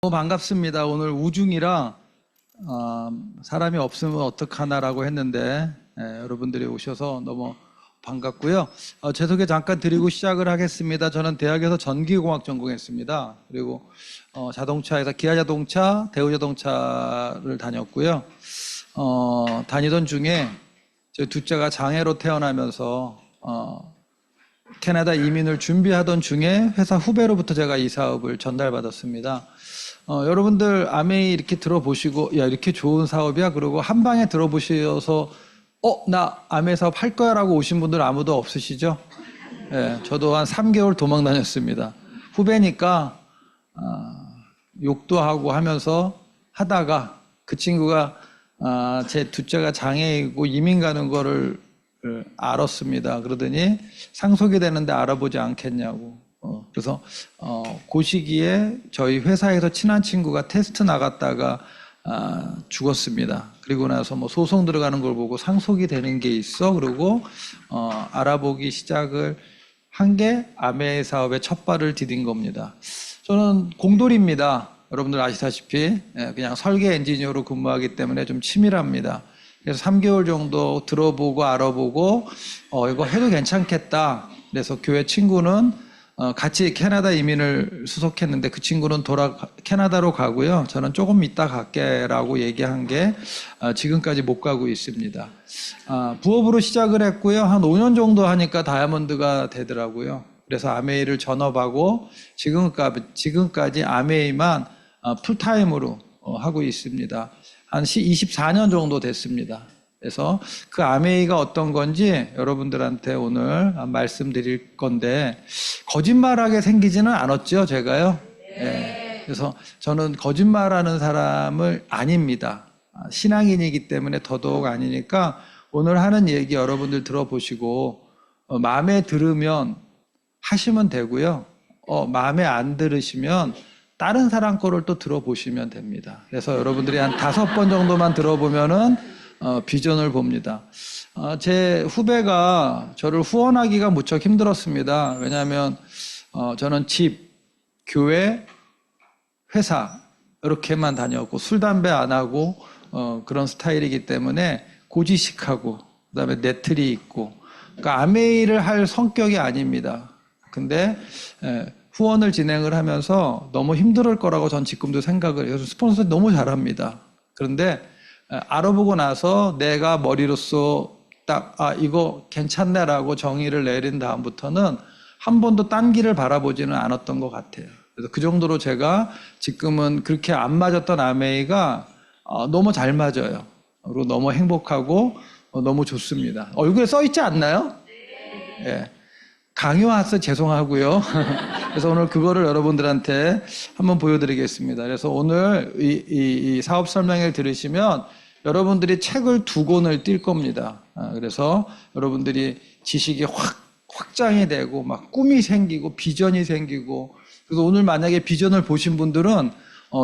반갑습니다. 오늘 우중이라 사람이 없으면 어떡하나라고 했는데 여러분들이 오셔서 너무 반갑고요. 제 소개 잠깐 드리고 시작을 하겠습니다. 저는 대학에서 전기공학 전공했습니다. 그리고 자동차에서 기아자동차, 대우자동차를 다녔고요. 다니던 중에 제 둘째가 장애로 태어나면서 캐나다 이민을 준비하던 중에 회사 후배로부터 제가 이 사업을 전달받았습니다. 여러분들 아메이 이렇게 들어보시고 야 이렇게 좋은 사업이야? 그러고 한 방에 들어보셔서 나 아메이 사업 할 거야 라고 오신 분들 아무도 없으시죠? 저도 한 3개월 도망 다녔습니다. 후배니까 욕도 하고 하면서 하다가 그 친구가 제 둘째가 장애이고 이민 가는 거를 알았습니다. 그러더니 상속이 되는데 알아보지 않겠냐고. 그래서 그 시기에 저희 회사에서 친한 친구가 테스트 나갔다가 죽었습니다. 그리고 나서 뭐 소송 들어가는 걸 보고 상속이 되는 게 있어. 그리고 알아보기 시작을 한 게 아메 사업의 첫 발을 디딘 겁니다. 저는 공돌입니다. 여러분들 아시다시피 그냥 설계 엔지니어로 근무하기 때문에 좀 치밀합니다. 그래서 3개월 정도 들어보고 알아보고 이거 해도 괜찮겠다. 그래서 교회 친구는 같이 캐나다 이민을 수속했는데 그 친구는 캐나다로 가고요. 저는 조금 이따 갈게라고 얘기한 게 지금까지 못 가고 있습니다. 부업으로 시작을 했고요. 한 5년 정도 하니까 다이아몬드가 되더라고요. 그래서 아메이를 전업하고 지금까지 아메이만 풀타임으로 하고 있습니다. 한 24년 정도 됐습니다. 그래서 그 아메이가 어떤 건지 여러분들한테 오늘 말씀드릴 건데 거짓말하게 생기지는 않았죠, 제가요. 네. 그래서 저는 거짓말하는 사람을 아닙니다. 신앙인이기 때문에 더더욱 아니니까 오늘 하는 얘기 여러분들 들어보시고 마음에 들으면 하시면 되고요. 마음에 안 들으시면 다른 사람 거를 또 들어보시면 됩니다. 그래서 여러분들이 한 5번 정도만 들어보면은 비전을 봅니다. 제 후배가 저를 후원하기가 무척 힘들었습니다. 왜냐하면 저는 집, 교회, 회사 이렇게만 다녔고 술, 담배 안 하고 그런 스타일이기 때문에 고지식하고 그다음에 내틀이 있고 그러니까 아메이를 할 성격이 아닙니다. 근데 후원을 진행을 하면서 너무 힘들 거라고 전 지금도 생각을 해요. 스폰서 너무 잘합니다. 그런데 알아보고 나서 내가 머리로서 딱 이거 괜찮네라고 정의를 내린 다음부터는 한 번도 딴 길을 바라보지는 않았던 것 같아요. 그래서 그 정도로 제가 지금은 그렇게 안 맞았던 아메이가 너무 잘 맞아요. 그리고 너무 행복하고 너무 좋습니다. 얼굴에 써 있지 않나요? 예. 강요 와서 죄송하고요. 그래서 오늘 그거를 여러분들한테 한번 보여드리겠습니다. 그래서 오늘 이 사업 설명회를 들으시면 여러분들이 책을 2권을 띌 겁니다. 그래서 여러분들이 지식이 확장이 되고 막 꿈이 생기고 비전이 생기고 그래서 오늘 만약에 비전을 보신 분들은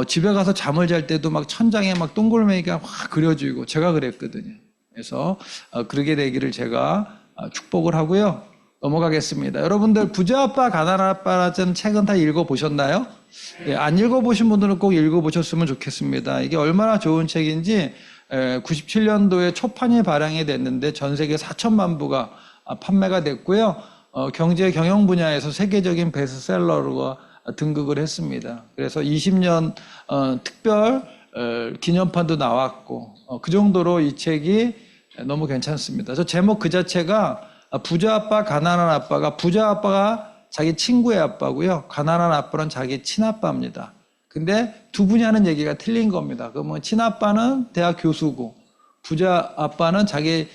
집에 가서 잠을 잘 때도 막 천장에 막 동글매기가 확 그려지고 제가 그랬거든요. 그래서 그러게 되기를 제가 축복을 하고요. 넘어가겠습니다. 여러분들 부자 아빠 가난한 아빠라는 책은 다 읽어보셨나요? 안 읽어보신 분들은 꼭 읽어보셨으면 좋겠습니다. 이게 얼마나 좋은 책인지 97년도에 초판이 발행이 됐는데 전 세계 4천만 부가 판매가 됐고요. 경제 경영 분야에서 세계적인 베스트셀러로 등극을 했습니다. 그래서 20년 특별 기념판도 나왔고 그 정도로 이 책이 너무 괜찮습니다. 저 제목 그 자체가 부자 아빠, 가난한 아빠가 부자 아빠가 자기 친구의 아빠고요. 가난한 아빠는 자기 친아빠입니다. 근데 두 분이 하는 얘기가 틀린 겁니다. 그러면 친아빠는 대학 교수고 부자 아빠는 자기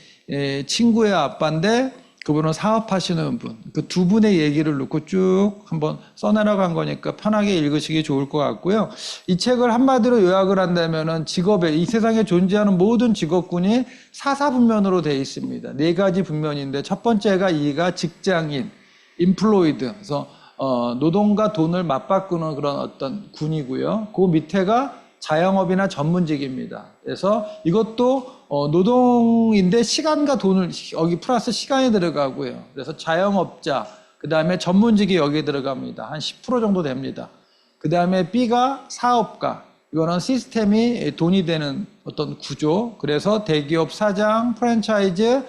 친구의 아빠인데 그분은 사업하시는 분. 그 두 분의 얘기를 놓고 쭉 한번 써내려간 거니까 편하게 읽으시기 좋을 것 같고요. 이 책을 한마디로 요약을 한다면은 이 세상에 존재하는 모든 직업군이 사사분면으로 되어 있습니다. 4가지 분면인데 첫 번째가 이가 직장인, 인플로이드. 그래서 노동과 돈을 맞바꾸는 그런 어떤 군이고요. 그 밑에가 자영업이나 전문직입니다. 그래서 이것도 노동인데 시간과 돈을 여기 플러스 시간이 들어가고요. 그래서 자영업자, 그 다음에 전문직이 여기에 들어갑니다. 한 10% 정도 됩니다. 그 다음에 B가 사업가. 이거는 시스템이 돈이 되는 어떤 구조. 그래서 대기업 사장, 프랜차이즈,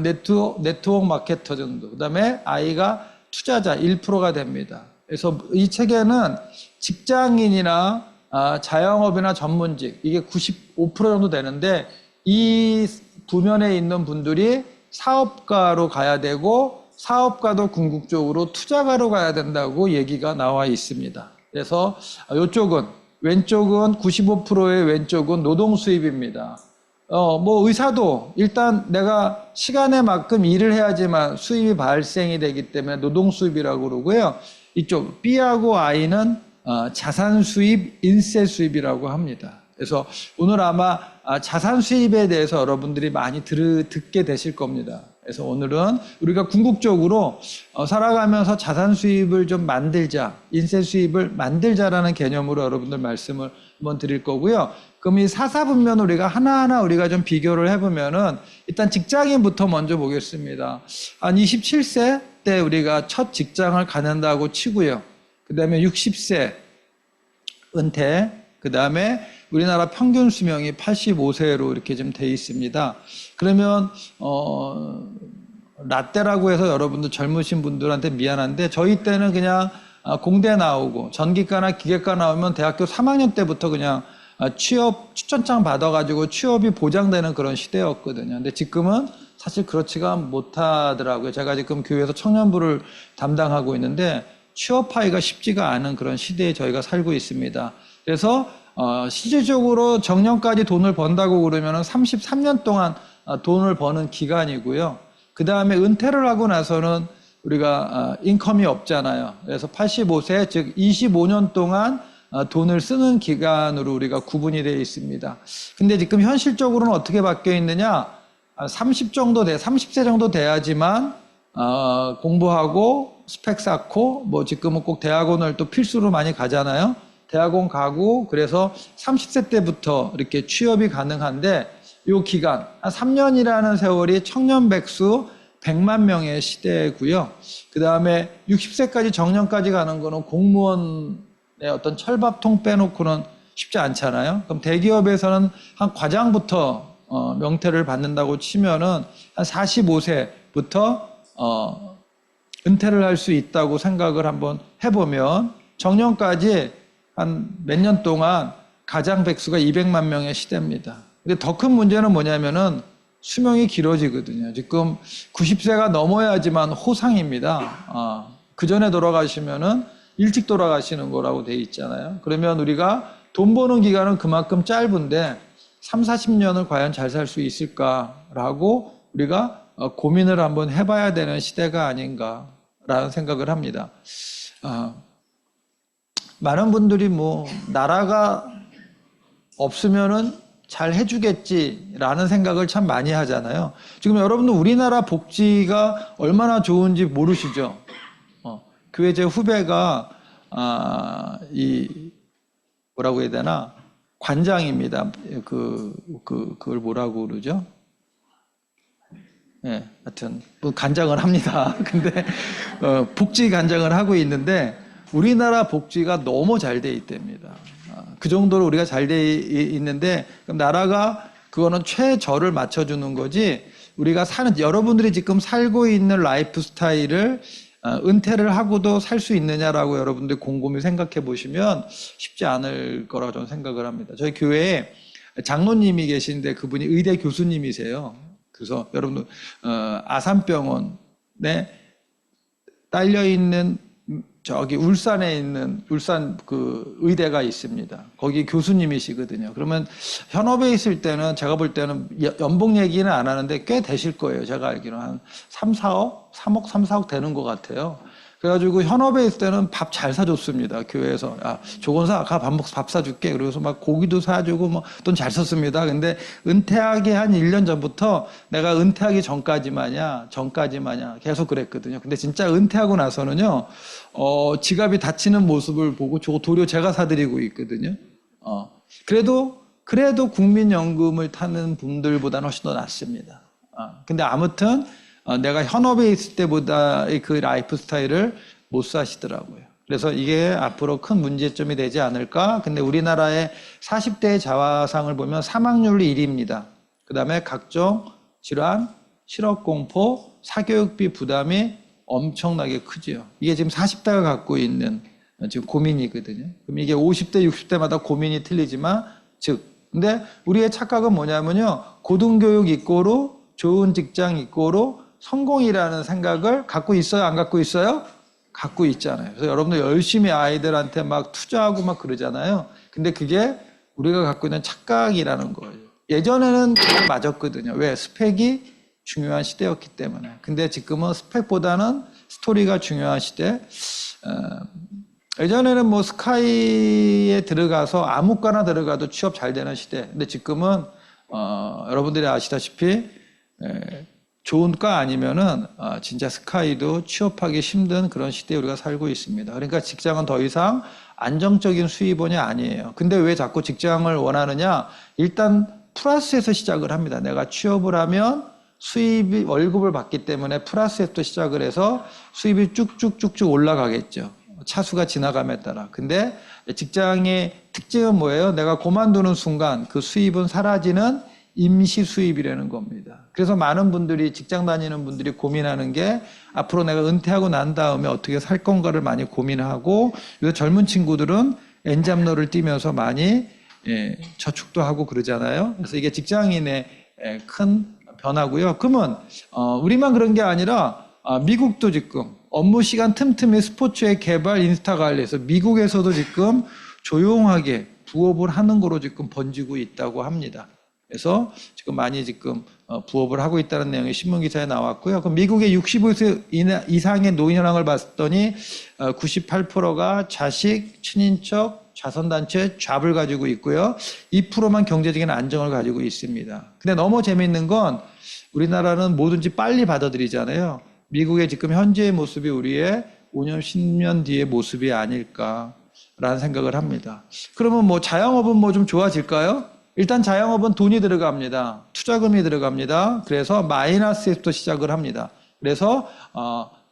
네트워크 마케터 정도. 그 다음에 I가 투자자 1%가 됩니다. 그래서 이 책에는 직장인이나 자영업이나 전문직 이게 95% 정도 되는데 이 부면에 있는 분들이 사업가로 가야 되고 사업가도 궁극적으로 투자가로 가야 된다고 얘기가 나와 있습니다. 그래서 이쪽은 왼쪽은 95%의 왼쪽은 노동 수입입니다. 뭐 의사도 일단 내가 시간에 만큼 일을 해야지만 수입이 발생이 되기 때문에 노동 수입이라고 그러고요. 이쪽 B하고 I는 자산 수입, 인세 수입이라고 합니다. 그래서 오늘 아마 자산 수입에 대해서 여러분들이 많이 듣게 되실 겁니다. 그래서 오늘은 우리가 궁극적으로 살아가면서 자산 수입을 좀 만들자, 인세 수입을 만들자라는 개념으로 여러분들 말씀을 한번 드릴 거고요. 그럼 이 사사분면 우리가 하나하나 우리가 좀 비교를 해보면은 일단 직장인부터 먼저 보겠습니다. 한 27세 때 우리가 첫 직장을 갖는다고 치고요. 그 다음에 60세 은퇴, 그 다음에 우리나라 평균 수명이 85세로 이렇게 좀 돼 있습니다. 그러면 라떼라고 해서 여러분들 젊으신 분들한테 미안한데 저희 때는 그냥 공대 나오고 전기과나 기계과 나오면 대학교 3학년 때부터 그냥 취업 추천장 받아가지고 취업이 보장되는 그런 시대였거든요. 근데 지금은 사실 그렇지가 못하더라고요. 제가 지금 교회에서 청년부를 담당하고 있는데 취업하기가 쉽지가 않은 그런 시대에 저희가 살고 있습니다. 그래서 실질적으로 정년까지 돈을 번다고 그러면 33년 동안 돈을 버는 기간이고요. 그 다음에 은퇴를 하고 나서는 우리가 인컴이 없잖아요. 그래서 85세, 즉 25년 동안 돈을 쓰는 기간으로 우리가 구분이 되어 있습니다. 근데 지금 현실적으로는 어떻게 바뀌어 있느냐? 30세 정도 돼야지만 공부하고 스펙 쌓고 뭐 지금은 꼭 대학원을 또 필수로 많이 가잖아요. 대학원 가고 그래서 30세 때부터 이렇게 취업이 가능한데 이 기간 한 3년이라는 세월이 청년 백수 100만 명의 시대고요. 그 다음에 60세까지 정년까지 가는 거는 공무원의 어떤 철밥통 빼놓고는 쉽지 않잖아요. 그럼 대기업에서는 한 과장부터 명퇴를 받는다고 치면은 한 45세부터 은퇴를 할 수 있다고 생각을 한번 해보면 정년까지 한 몇 년 동안 가장 백수가 200만 명의 시대입니다. 근데 더 큰 문제는 뭐냐면은 수명이 길어지거든요. 지금 90세가 넘어야지만 호상입니다. 그 전에 돌아가시면은 일찍 돌아가시는 거라고 돼 있잖아요. 그러면 우리가 돈 버는 기간은 그만큼 짧은데 3, 40년을 과연 잘 살 수 있을까라고 우리가 고민을 한번 해봐야 되는 시대가 아닌가라는 생각을 합니다. 많은 분들이 뭐 나라가 없으면은 잘 해주겠지라는 생각을 참 많이 하잖아요. 지금 여러분들 우리나라 복지가 얼마나 좋은지 모르시죠? 교회 제 후배가 뭐라고 해야 되나 관장입니다. 그걸 뭐라고 그러죠? 예, 하여튼 뭐 간장을 합니다. 근데 복지 간장을 하고 있는데 우리나라 복지가 너무 잘 돼 있답니다. 그 정도로 우리가 잘 돼 있는데 그럼 나라가 그거는 최저를 맞춰주는 거지 우리가 여러분들이 지금 살고 있는 라이프 스타일을 은퇴를 하고도 살 수 있느냐라고 여러분들이 곰곰이 생각해 보시면 쉽지 않을 거라고 저는 생각을 합니다. 저희 교회에 장로님이 계신데 그분이 의대 교수님이세요. 그래서 여러분들 아산병원에 딸려 있는 저기 울산에 있는 울산 그 의대가 있습니다. 거기 교수님이시거든요. 그러면 현업에 있을 때는 제가 볼 때는 연봉 얘기는 안 하는데 꽤 되실 거예요. 제가 알기로는 한 3, 4억? 3억, 3, 4억 되는 것 같아요. 그래가지고 현업에 있을 때는 밥 잘 사줬습니다. 교회에서. 야, 조건사, 가 밥 사줄게. 그래서 막 고기도 사주고 뭐 돈 잘 썼습니다. 근데 은퇴하기 한 1년 전부터 내가 은퇴하기 전까지마냐 계속 그랬거든요. 근데 진짜 은퇴하고 나서는요, 지갑이 닫히는 모습을 보고 도리어 제가 사드리고 있거든요. 그래도 국민연금을 타는 분들보다는 훨씬 더 낫습니다. 근데 아무튼 내가 현업에 있을 때보다 그 라이프 스타일을 못 사시더라고요. 그래서 이게 앞으로 큰 문제점이 되지 않을까. 근데 우리나라의 40대의 자화상을 보면 사망률이 1위입니다. 그 다음에 각종 질환, 실업공포, 사교육비 부담이 엄청나게 크지요. 이게 지금 40대가 갖고 있는 지금 고민이거든요. 그럼 이게 50대, 60대마다 고민이 틀리지만, 근데 우리의 착각은 뭐냐면요. 고등교육 이꼬로 좋은 직장 이꼬로 성공이라는 생각을 갖고 있어요? 안 갖고 있어요? 갖고 있잖아요. 그래서 여러분들 열심히 아이들한테 막 투자하고 막 그러잖아요. 근데 그게 우리가 갖고 있는 착각이라는 거예요. 예전에는 그게 맞았거든요. 왜? 스펙이 중요한 시대였기 때문에. 근데 지금은 스펙보다는 스토리가 중요한 시대. 예전에는 뭐 스카이에 들어가서 아무거나 들어가도 취업 잘 되는 시대. 근데 지금은 여러분들이 아시다시피 좋은 과 아니면은 진짜 스카이도 취업하기 힘든 그런 시대에 우리가 살고 있습니다. 그러니까 직장은 더 이상 안정적인 수입원이 아니에요. 근데 왜 자꾸 직장을 원하느냐? 일단 플러스에서 시작을 합니다. 내가 취업을 하면 수입이 월급을 받기 때문에 플러스에서 또 시작을 해서 수입이 쭉쭉쭉쭉 올라가겠죠. 차수가 지나감에 따라. 근데 직장의 특징은 뭐예요? 내가 그만두는 순간 그 수입은 사라지는 임시 수입이라는 겁니다. 그래서 많은 분들이 직장 다니는 분들이 고민하는 게 앞으로 내가 은퇴하고 난 다음에 어떻게 살 건가를 많이 고민하고 요새 젊은 친구들은 엔잡러를 뛰면서 많이 저축도 하고 그러잖아요. 그래서 이게 직장인의 큰 변화고요. 그러면 우리만 그런 게 아니라 미국도 지금 업무 시간 틈틈이 스포츠의 개발 인스타 관리해서 미국에서도 지금 조용하게 부업을 하는 거로 지금 번지고 있다고 합니다. 그래서 지금 많이 지금 부업을 하고 있다는 내용이 신문기사에 나왔고요. 그럼 미국의 65세 이상의 노인 현황을 봤더니 98%가 자식, 친인척, 자선단체 잡을 가지고 있고요. 2%만 경제적인 안정을 가지고 있습니다. 근데 너무 재미있는 건 우리나라는 뭐든지 빨리 받아들이잖아요. 미국의 지금 현재의 모습이 우리의 5년, 10년 뒤의 모습이 아닐까라는 생각을 합니다. 그러면 뭐 자영업은 뭐 좀 좋아질까요? 일단 자영업은 돈이 들어갑니다. 투자금이 들어갑니다. 그래서 마이너스에서부터 시작을 합니다. 그래서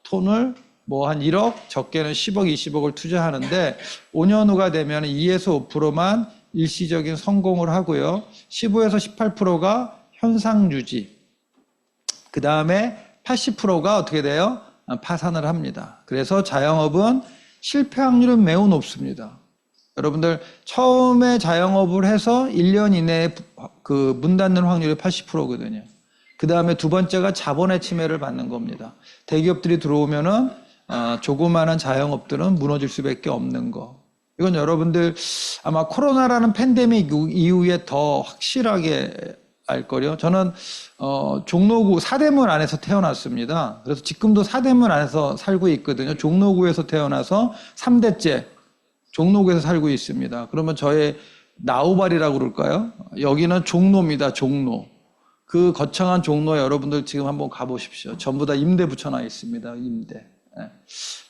돈을 뭐 한 1억, 적게는 10억, 20억을 투자하는데 5년 후가 되면 2에서 5%만 일시적인 성공을 하고요. 15에서 18%가 현상 유지. 그 다음에 80%가 어떻게 돼요? 파산을 합니다. 그래서 자영업은 실패 확률은 매우 높습니다. 여러분들 처음에 자영업을 해서 1년 이내에 그 문 닫는 확률이 80%거든요. 그 다음에 두 번째가 자본의 침해를 받는 겁니다. 대기업들이 들어오면은 조그마한 자영업들은 무너질 수밖에 없는 거. 이건 여러분들 아마 코로나라는 팬데믹 이후에 더 확실하게 알 거요. 저는 종로구 사대문 안에서 태어났습니다. 그래서 지금도 사대문 안에서 살고 있거든요. 종로구에서 태어나서 3대째 종로구에서 살고 있습니다. 그러면 저의 나우발이라고 그럴까요? 여기는 종로입니다. 종로. 그 거창한 종로에 여러분들 지금 한번 가보십시오. 전부 다 임대 붙여놔 있습니다. 임대.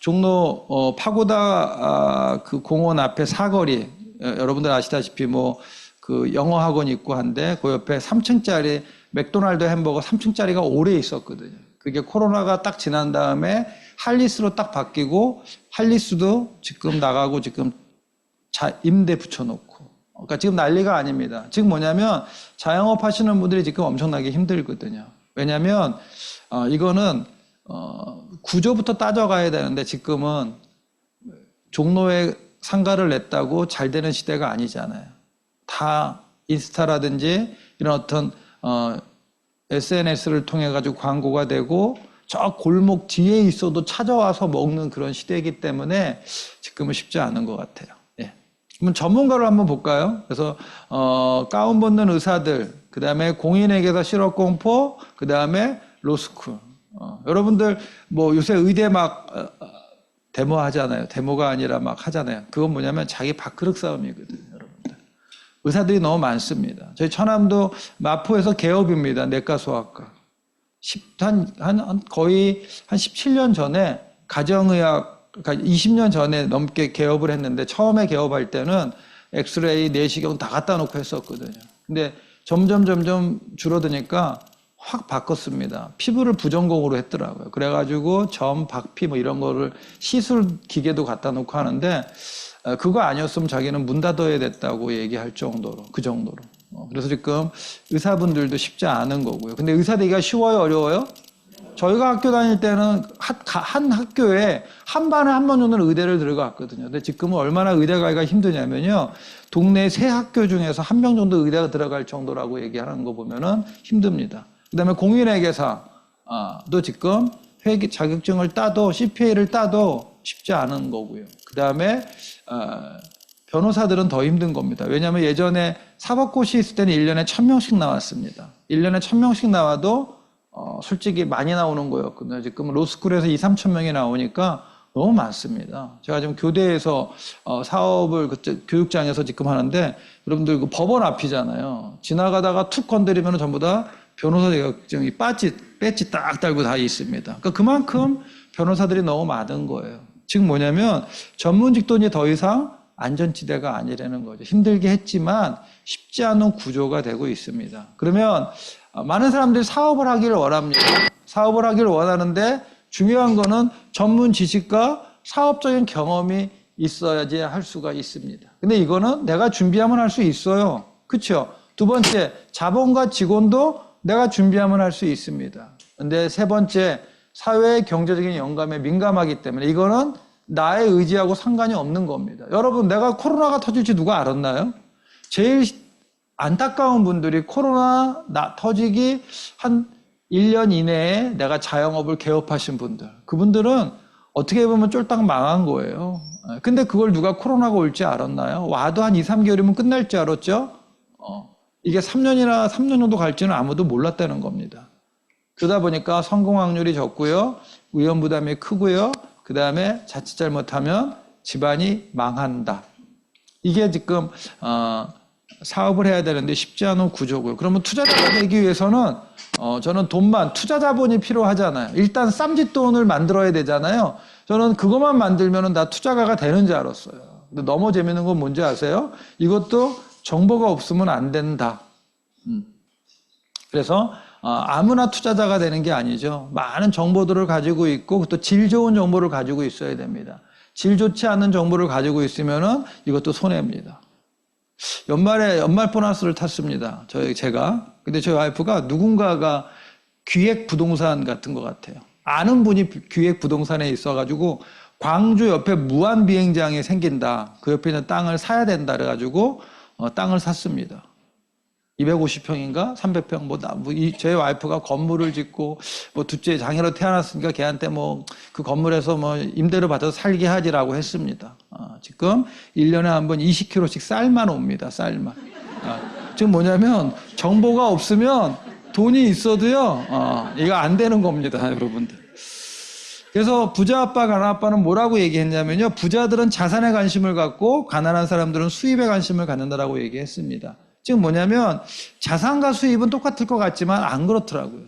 종로 파고다 그 공원 앞에 사거리 여러분들 아시다시피 뭐 그 영어 학원 있고 한데 그 옆에 3층짜리 맥도날드 햄버거 3층짜리가 오래 있었거든요. 그게 코로나가 딱 지난 다음에 할리스로 딱 바뀌고 할리스도 지금 나가고 지금 임대 붙여놓고 그러니까 지금 난리가 아닙니다. 지금 뭐냐면 자영업 하시는 분들이 지금 엄청나게 힘들거든요. 왜냐하면 이거는 구조부터 따져가야 되는데 지금은 종로에 상가를 냈다고 잘 되는 시대가 아니잖아요. 다 인스타라든지 이런 어떤 SNS를 통해 가지고 광고가 되고 저 골목 뒤에 있어도 찾아와서 먹는 그런 시대이기 때문에 지금은 쉽지 않은 것 같아요. 예. 그럼 전문가를 한번 볼까요? 그래서 가운 벗는 의사들, 그 다음에 공인회계사 실업공포, 그 다음에 로스쿨. 여러분들 뭐 요새 의대 막 데모 하잖아요. 데모가 아니라 막 하잖아요. 그건 뭐냐면 자기 밥그릇 싸움이거든요. 여러분들. 의사들이 너무 많습니다. 저희 천암도 마포에서 개업입니다. 내과 소아과. 거의 한 17년 전에 가정의학, 그러니까 20년 전에 넘게 개업을 했는데 처음에 개업할 때는 엑스레이, 내시경 다 갖다 놓고 했었거든요. 근데 점점 줄어드니까 확 바꿨습니다. 피부를 부전공으로 했더라고요. 그래가지고 점, 박피 뭐 이런 거를 시술 기계도 갖다 놓고 하는데 그거 아니었으면 자기는 문 닫아야 됐다고 얘기할 정도로, 그 정도로. 그래서 지금 의사분들도 쉽지 않은 거고요. 근데 의사 되기가 쉬워요, 어려워요? 저희가 학교 다닐 때는 한 학교에 한 반에 한 번 정도는 의대를 들어갔거든요. 근데 지금은 얼마나 의대 가기가 힘드냐면요. 동네 세 학교 중에서 한 명 정도 의대가 들어갈 정도라고 얘기하는 거 보면은 힘듭니다. 그 다음에 공인회계사도 지금 회계 자격증을 따도 CPA를 따도 쉽지 않은 거고요. 그 다음에 변호사들은 더 힘든 겁니다. 왜냐하면 예전에 사법고시 있을 때는 1년에 1000명씩 나왔습니다. 1년에 1000명씩 나와도 솔직히 많이 나오는 거였거든요. 지금 로스쿨에서 2, 3천 명이 나오니까 너무 많습니다. 제가 지금 교대에서 사업을 그때 교육장에서 지금 하는데 여러분들 그 법원 앞이잖아요. 지나가다가 툭 건드리면 전부 다 변호사 자격증이 배지 딱 달고 다 있습니다. 그러니까 그만큼 변호사들이 너무 많은 거예요. 지금 뭐냐면 전문 직돈이 더 이상 안전지대가 아니라는 거죠. 힘들게 했지만 쉽지 않은 구조가 되고 있습니다. 그러면 많은 사람들이 사업을 하기를 원합니다. 사업을 하기를 원하는데 중요한 거는 전문 지식과 사업적인 경험이 있어야지 할 수가 있습니다. 근데 이거는 내가 준비하면 할 수 있어요. 그렇죠? 두 번째, 자본과 직원도 내가 준비하면 할 수 있습니다. 근데 세 번째, 사회의 경제적인 영감에 민감하기 때문에 이거는 나의 의지하고 상관이 없는 겁니다. 여러분, 내가 코로나가 터질지 누가 알았나요? 제일 안타까운 분들이 코로나 터지기 한 1년 이내에 내가 자영업을 개업하신 분들. 그분들은 어떻게 보면 쫄딱 망한 거예요. 근데 그걸 누가 코로나가 올지 알았나요? 와도 한 2, 3개월이면 끝날 줄 알았죠? 이게 3년 정도 갈지는 아무도 몰랐다는 겁니다. 그러다 보니까 성공 확률이 적고요. 위험 부담이 크고요. 그 다음에 자칫 잘못하면 집안이 망한다. 이게 지금 사업을 해야 되는데 쉽지 않은 구조고요. 그러면 투자자가 되기 위해서는 저는 투자 자본이 필요하잖아요. 일단 쌈짓돈을 만들어야 되잖아요. 저는 그것만 만들면 나 투자가가 되는 줄 알았어요. 근데 너무 재밌는 건 뭔지 아세요? 이것도 정보가 없으면 안 된다. 그래서 아무나 투자자가 되는 게 아니죠. 많은 정보들을 가지고 있고 또 질 좋은 정보를 가지고 있어야 됩니다. 질 좋지 않은 정보를 가지고 있으면은 이것도 손해입니다. 연말 보너스를 탔습니다. 제가. 근데 저희 와이프가 누군가가 기획 부동산 같은 것 같아요. 아는 분이 기획 부동산에 있어가지고 광주 옆에 무한 비행장이 생긴다. 그 옆에 있는 땅을 사야 된다. 그래가지고 땅을 샀습니다. 250평인가 300평 제 와이프가 건물을 짓고 둘째 장애로 태어났으니까 걔한테 그 건물에서 임대료 받아서 살게 하지라고 했습니다. 지금 1년에 한 번 20kg씩 쌀만 옵니다. 쌀만. 지금 뭐냐면 정보가 없으면 돈이 있어도요 이거 안 되는 겁니다, 여러분들. 그래서 부자 아빠, 가난 아빠는 뭐라고 얘기했냐면요, 부자들은 자산에 관심을 갖고 가난한 사람들은 수입에 관심을 갖는다라고 얘기했습니다. 지금 뭐냐면 자산과 수입은 똑같을 것 같지만 안 그렇더라고요.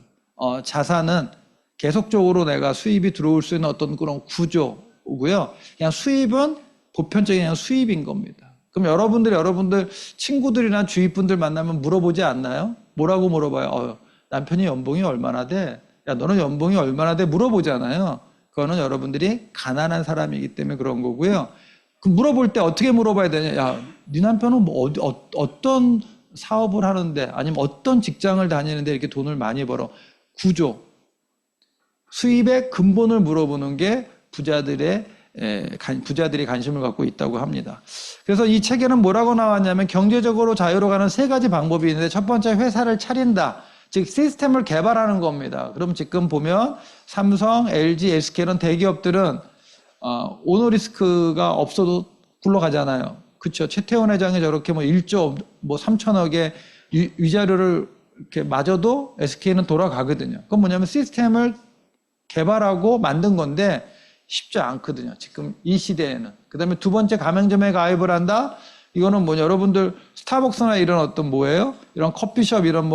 자산은 계속적으로 내가 수입이 들어올 수 있는 어떤 그런 구조고요. 그냥 수입은 보편적인 그냥 수입인 겁니다. 그럼 여러분들 친구들이나 주위 분들 만나면 물어보지 않나요? 뭐라고 물어봐요? 남편이 연봉이 얼마나 돼? 야, 너는 연봉이 얼마나 돼? 물어보잖아요. 그거는 여러분들이 가난한 사람이기 때문에 그런 거고요. 그 물어볼 때 어떻게 물어봐야 되냐? 야, 네 남편은 어떤 사업을 하는데 아니면 어떤 직장을 다니는데 이렇게 돈을 많이 벌어? 구조, 수입의 근본을 물어보는 게 부자들이 관심을 갖고 있다고 합니다. 그래서 이 책에는 뭐라고 나왔냐면 경제적으로 자유로 가는 세 가지 방법이 있는데 첫 번째 회사를 차린다. 즉 시스템을 개발하는 겁니다. 그럼 지금 보면 삼성, LG, SK는 대기업들은 오너리스크가 없어도 굴러가잖아요. 그렇죠. 최태원 회장이 저렇게 1조 3천억의 위자료를 이렇게 맞아도 SK는 돌아가거든요. 그건 뭐냐면 시스템을 개발하고 만든 건데 쉽지 않거든요. 지금 이 시대에는. 그 다음에 두 번째, 가맹점에 가입을 한다. 이거는 여러분들 스타벅스나 이런 어떤 이런 커피숍 이런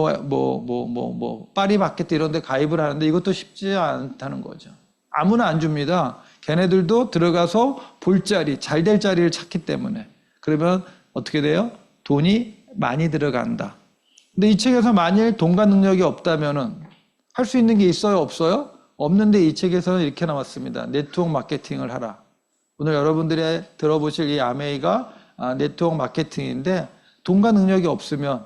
파리바게뜨 이런 데 가입을 하는데 이것도 쉽지 않다는 거죠. 아무나 안 줍니다. 걔네들도 들어가서 볼 자리, 잘 될 자리를 찾기 때문에. 그러면 어떻게 돼요? 돈이 많이 들어간다. 근데 이 책에서 만일 돈과 능력이 없다면은 할 수 있는 게 있어요? 없어요? 없는데 이 책에서는 이렇게 나왔습니다. 네트워크 마케팅을 하라. 오늘 여러분들이 들어보실 이 아메이가 네트워크 마케팅인데 돈과 능력이 없으면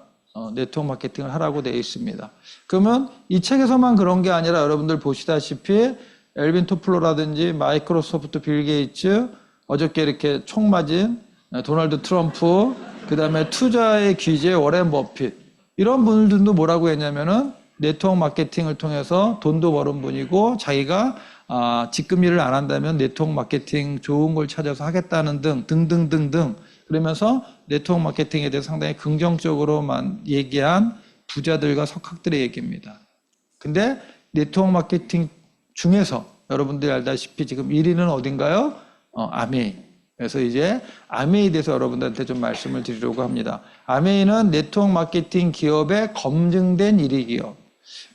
네트워크 마케팅을 하라고 되어 있습니다. 그러면 이 책에서만 그런 게 아니라 여러분들 보시다시피 엘빈 토플러라든지 마이크로소프트 빌 게이츠, 어저께 이렇게 총 맞은 도널드 트럼프, 그 다음에 투자의 귀재 워렌 버핏, 이런 분들도 뭐라고 했냐면은 네트워크 마케팅을 통해서 돈도 버는 분이고 자기가 지금 일을 안 한다면 네트워크 마케팅 좋은 걸 찾아서 하겠다는 등등등등 그러면서 네트워크 마케팅에 대해서 상당히 긍정적으로만 얘기한 부자들과 석학들의 얘기입니다. 근데 네트워크 마케팅 중에서 여러분들이 알다시피 지금 1위는 어딘가요? 아메이. 그래서 이제 아메이에 대해서 여러분들한테 좀 말씀을 드리려고 합니다. 아메이는 네트워크 마케팅 기업의 검증된 1위 기업.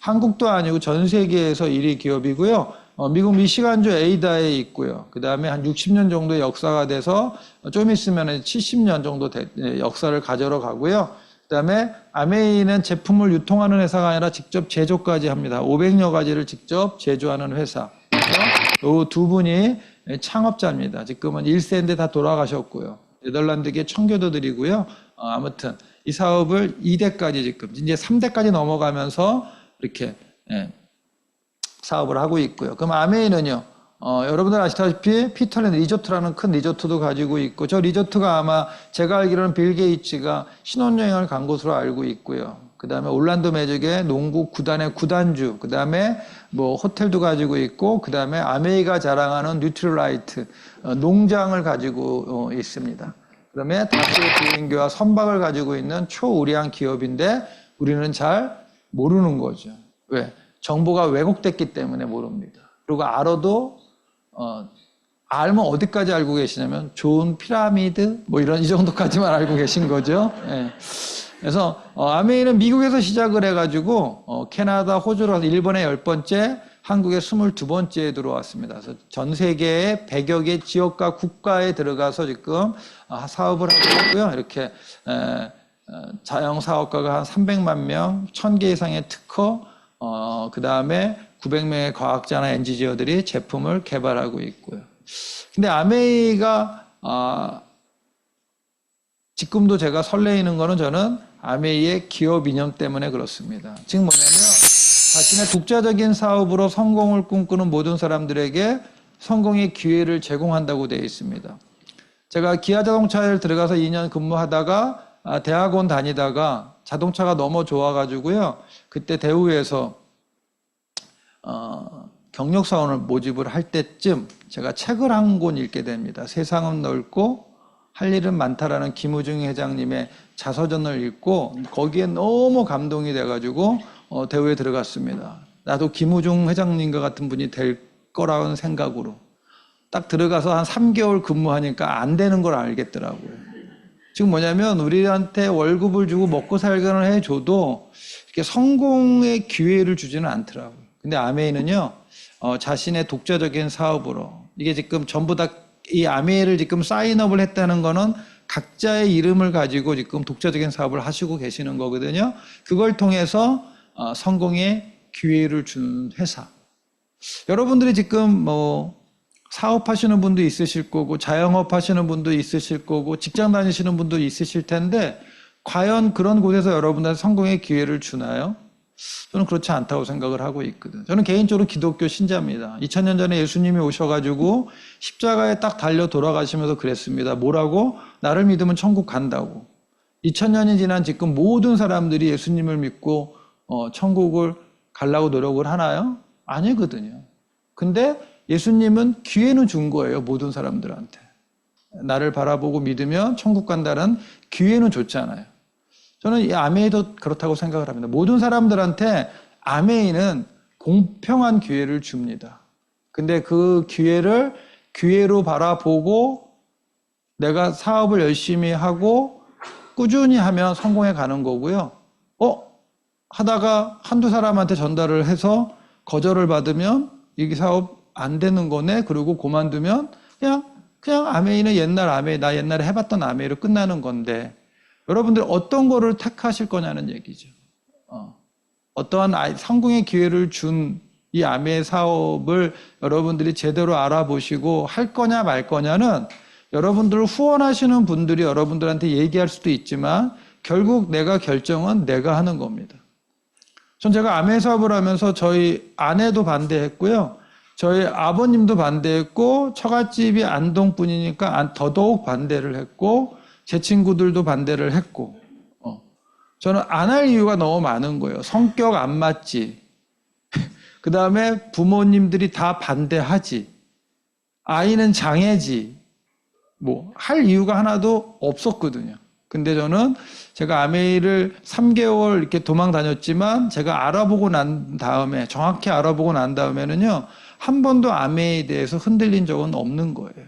한국도 아니고 전 세계에서 1위 기업이고요. 미국 미시간주 에이다에 있고요. 그 다음에 한 60년 정도 역사가 돼서 좀 있으면 70년 정도 역사를 가져러 가고요. 그 다음에 아메이는 제품을 유통하는 회사가 아니라 직접 제조까지 합니다. 500여 가지를 직접 제조하는 회사. 이 두 분이 창업자입니다. 지금은 1세인데 다 돌아가셨고요. 네덜란드계 청교도들이고요. 아무튼 이 사업을 2대까지 지금 이제 3대까지 넘어가면서 이렇게 사업을 하고 있고요. 그럼 아메이는요. 여러분들 아시다시피 피터랜드 리조트라는 큰 리조트도 가지고 있고 저 리조트가 아마 제가 알기로는 빌 게이츠가 신혼여행을 간 곳으로 알고 있고요. 그 다음에 올란도 매직의 농구 구단의 구단주, 그 다음에 뭐 호텔도 가지고 있고 그 다음에 아메이가 자랑하는 뉴트럴라이트 농장을 가지고 있습니다. 그러면 다수의 비행기와 선박을 가지고 있는 초우량 기업인데 우리는 잘 모르는 거죠. 왜? 정보가 왜곡됐기 때문에 모릅니다. 그리고 알아도 알면 어디까지 알고 계시냐면 좋은 피라미드 뭐 이런 이 정도까지만 알고 계신 거죠. 예. 그래서 아메이는 미국에서 시작을 해가지고 캐나다, 호주로 일본에 10번째, 한국에 22번째에 들어왔습니다. 그래서 전 세계의 100여 개 지역과 국가에 들어가서 지금 사업을 하고 있고요. 이렇게 자영사업가가 한 300만 명, 1000개 이상의 특허, 그 다음에 900명의 과학자나 엔지니어들이 제품을 개발하고 있고요. 근데 아메이가 지금도 제가 설레이는 거는 저는 아메이의 기업 이념 때문에 그렇습니다. 즉 뭐냐면 자신의 독자적인 사업으로 성공을 꿈꾸는 모든 사람들에게 성공의 기회를 제공한다고 되어 있습니다. 제가 기아자동차에 들어가서 2년 근무하다가 대학원 다니다가 자동차가 너무 좋아가지고요. 그때 대우에서 경력사원을 모집을 할 때쯤 제가 책을 한 권 읽게 됩니다. 세상은 넓고 할 일은 많다라는 김우중 회장님의 자서전을 읽고 거기에 너무 감동이 돼가지고 대우에 들어갔습니다. 나도 김우중 회장님과 같은 분이 될 거라는 생각으로 딱 들어가서 한 3개월 근무하니까 안 되는 걸 알겠더라고요. 지금 뭐냐면 우리한테 월급을 주고 먹고 살기는 해줘도 이렇게 성공의 기회를 주지는 않더라고요. 근데 아메이는요, 자신의 독자적인 사업으로 이게 지금 전부 다 이 아메이를 지금 사인업을 했다는 거는 각자의 이름을 가지고 지금 독자적인 사업을 하시고 계시는 거거든요. 그걸 통해서 성공의 기회를 준 회사. 여러분들이 지금 뭐 사업하시는 분도 있으실 거고 자영업 하시는 분도 있으실 거고 직장 다니시는 분도 있으실 텐데 과연 그런 곳에서 여러분들한테 성공의 기회를 주나요? 저는 그렇지 않다고 생각을 하고 있거든요. 저는 개인적으로 기독교 신자입니다. 2000년 전에 예수님이 오셔가지고 십자가에 딱 달려 돌아가시면서 그랬습니다. 뭐라고? 나를 믿으면 천국 간다고. 2000년이 지난 지금 모든 사람들이 예수님을 믿고 천국을 가려고 노력을 하나요? 아니거든요. 근데 예수님은 기회는 준 거예요. 모든 사람들한테. 나를 바라보고 믿으면 천국 간다는 기회는 줬잖아요. 저는 이 아메이도 그렇다고 생각을 합니다. 모든 사람들한테 아메이는 공평한 기회를 줍니다. 근데 그 기회를 기회로 바라보고 내가 사업을 열심히 하고 꾸준히 하면 성공해 가는 거고요. 하다가 한두 사람한테 전달을 해서 거절을 받으면 이 사업 안 되는 거네. 그리고 그만두면 그냥 아메이는 옛날 아메이, 나 옛날에 해봤던 아메이로 끝나는 건데 여러분들 어떤 거를 택하실 거냐는 얘기죠. 어떠한 성공의 기회를 준 이 아메 사업을 여러분들이 제대로 알아보시고 할 거냐 말 거냐는 여러분들을 후원하시는 분들이 여러분들한테 얘기할 수도 있지만 결국 내가 결정은 내가 하는 겁니다. 제가 아메 사업을 하면서 저희 아내도 반대했고요. 저희 아버님도 반대했고 처갓집이 안동뿐이니까 더더욱 반대를 했고 제 친구들도 반대를 했고 저는 안 할 이유가 너무 많은 거예요. 성격 안 맞지. 그 다음에 부모님들이 다 반대하지. 아이는 장애지. 할 이유가 하나도 없었거든요. 근데 저는 제가 아메이를 3개월 이렇게 도망 다녔지만 제가 알아보고 난 다음에, 정확히 알아보고 난 다음에는요, 한 번도 아메이에 대해서 흔들린 적은 없는 거예요.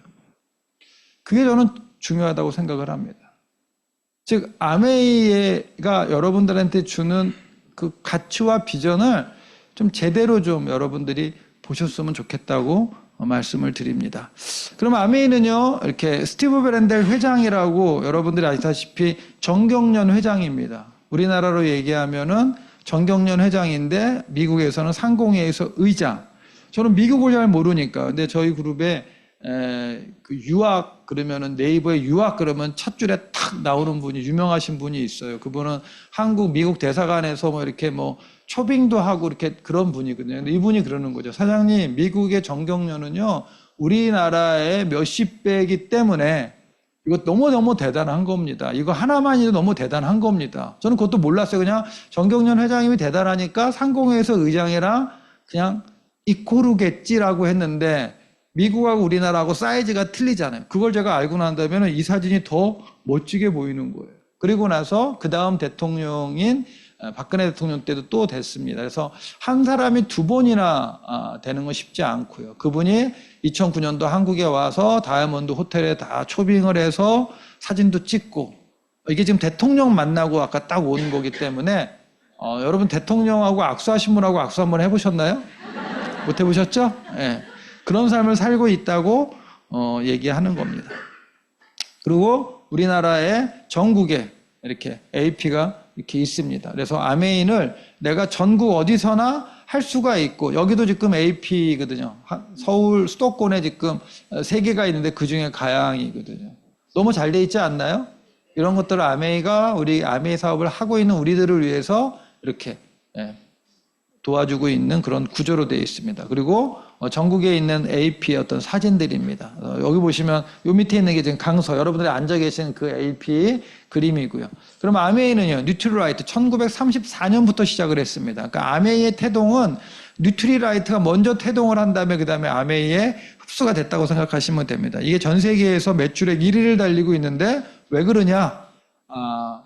그게 저는 중요하다고 생각을 합니다. 즉, 아메이가 여러분들한테 주는 그 가치와 비전을 좀 제대로 좀 여러분들이 보셨으면 좋겠다고 말씀을 드립니다. 그럼 아메이는요, 이렇게 스티브 브랜델 회장이라고 여러분들이 아시다시피 정경련 회장입니다. 우리나라로 얘기하면은 정경련 회장인데 미국에서는 상공회에서 의장. 저는 미국을 잘 모르니까. 근데 저희 그룹에 그 유학 그러면은 네이버에 유학 그러면 첫 줄에 탁 나오는 분이 유명하신 분이 있어요. 그분은 한국 미국 대사관에서 이렇게 초빙도 하고 이렇게 그런 분이거든요. 근데 이분이 그러는 거죠. 사장님, 미국의 정경련은요, 우리나라의 몇십 배이기 때문에 이거 너무너무 대단한 겁니다. 이거 하나만이도 너무 대단한 겁니다. 저는 그것도 몰랐어요. 그냥 정경련 회장님이 대단하니까 상공회에서 의장이랑 그냥 이코르겠지라고 했는데 미국하고 우리나라하고 사이즈가 틀리잖아요. 그걸 제가 알고 난 다음에 이 사진이 더 멋지게 보이는 거예요. 그리고 나서 그 다음 대통령인 박근혜 대통령 때도 또 됐습니다. 그래서 한 사람이 두 번이나 되는 건 쉽지 않고요. 그분이 2009년도 한국에 와서 다이아몬드 호텔에 다 초빙을 해서 사진도 찍고, 이게 지금 대통령 만나고 아까 딱 온 거기 때문에 여러분 대통령하고 악수하신 분하고 악수 한번 해보셨나요? 못 해보셨죠? 네. 그런 삶을 살고 있다고 얘기하는 겁니다. 그리고 우리나라의 전국에 이렇게 AP가 이렇게 있습니다. 그래서 아메인을 내가 전국 어디서나 할 수가 있고, 여기도 지금 AP거든요. 서울 수도권에 지금 3개가 있는데 그 중에 가양이거든요. 너무 잘 돼 있지 않나요? 이런 것들을 아메이가 우리 아메이 사업을 하고 있는 우리들을 위해서 이렇게 도와주고 있는 그런 구조로 되어 있습니다. 그리고 전국에 있는 AP의 어떤 사진들입니다. 여기 보시면 요 밑에 있는 게 지금 강서, 여러분들이 앉아 계신 그 AP 그림이고요. 그럼 아메이는요, 뉴트리라이트 1934년부터 시작을 했습니다. 그러니까 아메이의 태동은 뉴트리라이트가 먼저 태동을 한 다음에 그 다음에 아메이에 흡수가 됐다고 생각하시면 됩니다. 이게 전 세계에서 매출액 1위를 달리고 있는데 왜 그러냐?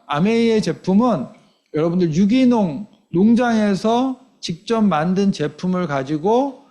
아메이의 제품은 여러분들 유기농 농장에서 직접 만든 제품을 가지고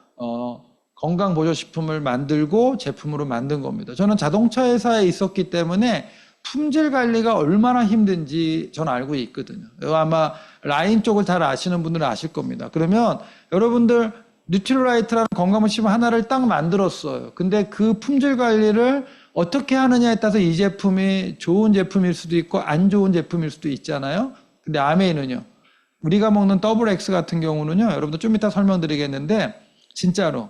건강보조식품을 만들고 제품으로 만든 겁니다. 저는 자동차 회사에 있었기 때문에 품질 관리가 얼마나 힘든지 저는 알고 있거든요. 아마 라인 쪽을 잘 아시는 분들은 아실 겁니다. 그러면 여러분들 뉴트리라이트라는 건강보조식품 하나를 딱 만들었어요. 근데 그 품질 관리를 어떻게 하느냐에 따라서 이 제품이 좋은 제품일 수도 있고 안 좋은 제품일 수도 있잖아요. 근데 아메이는요, 우리가 먹는 더블 X 같은 경우는요, 여러분들 좀 이따 설명드리겠는데 진짜로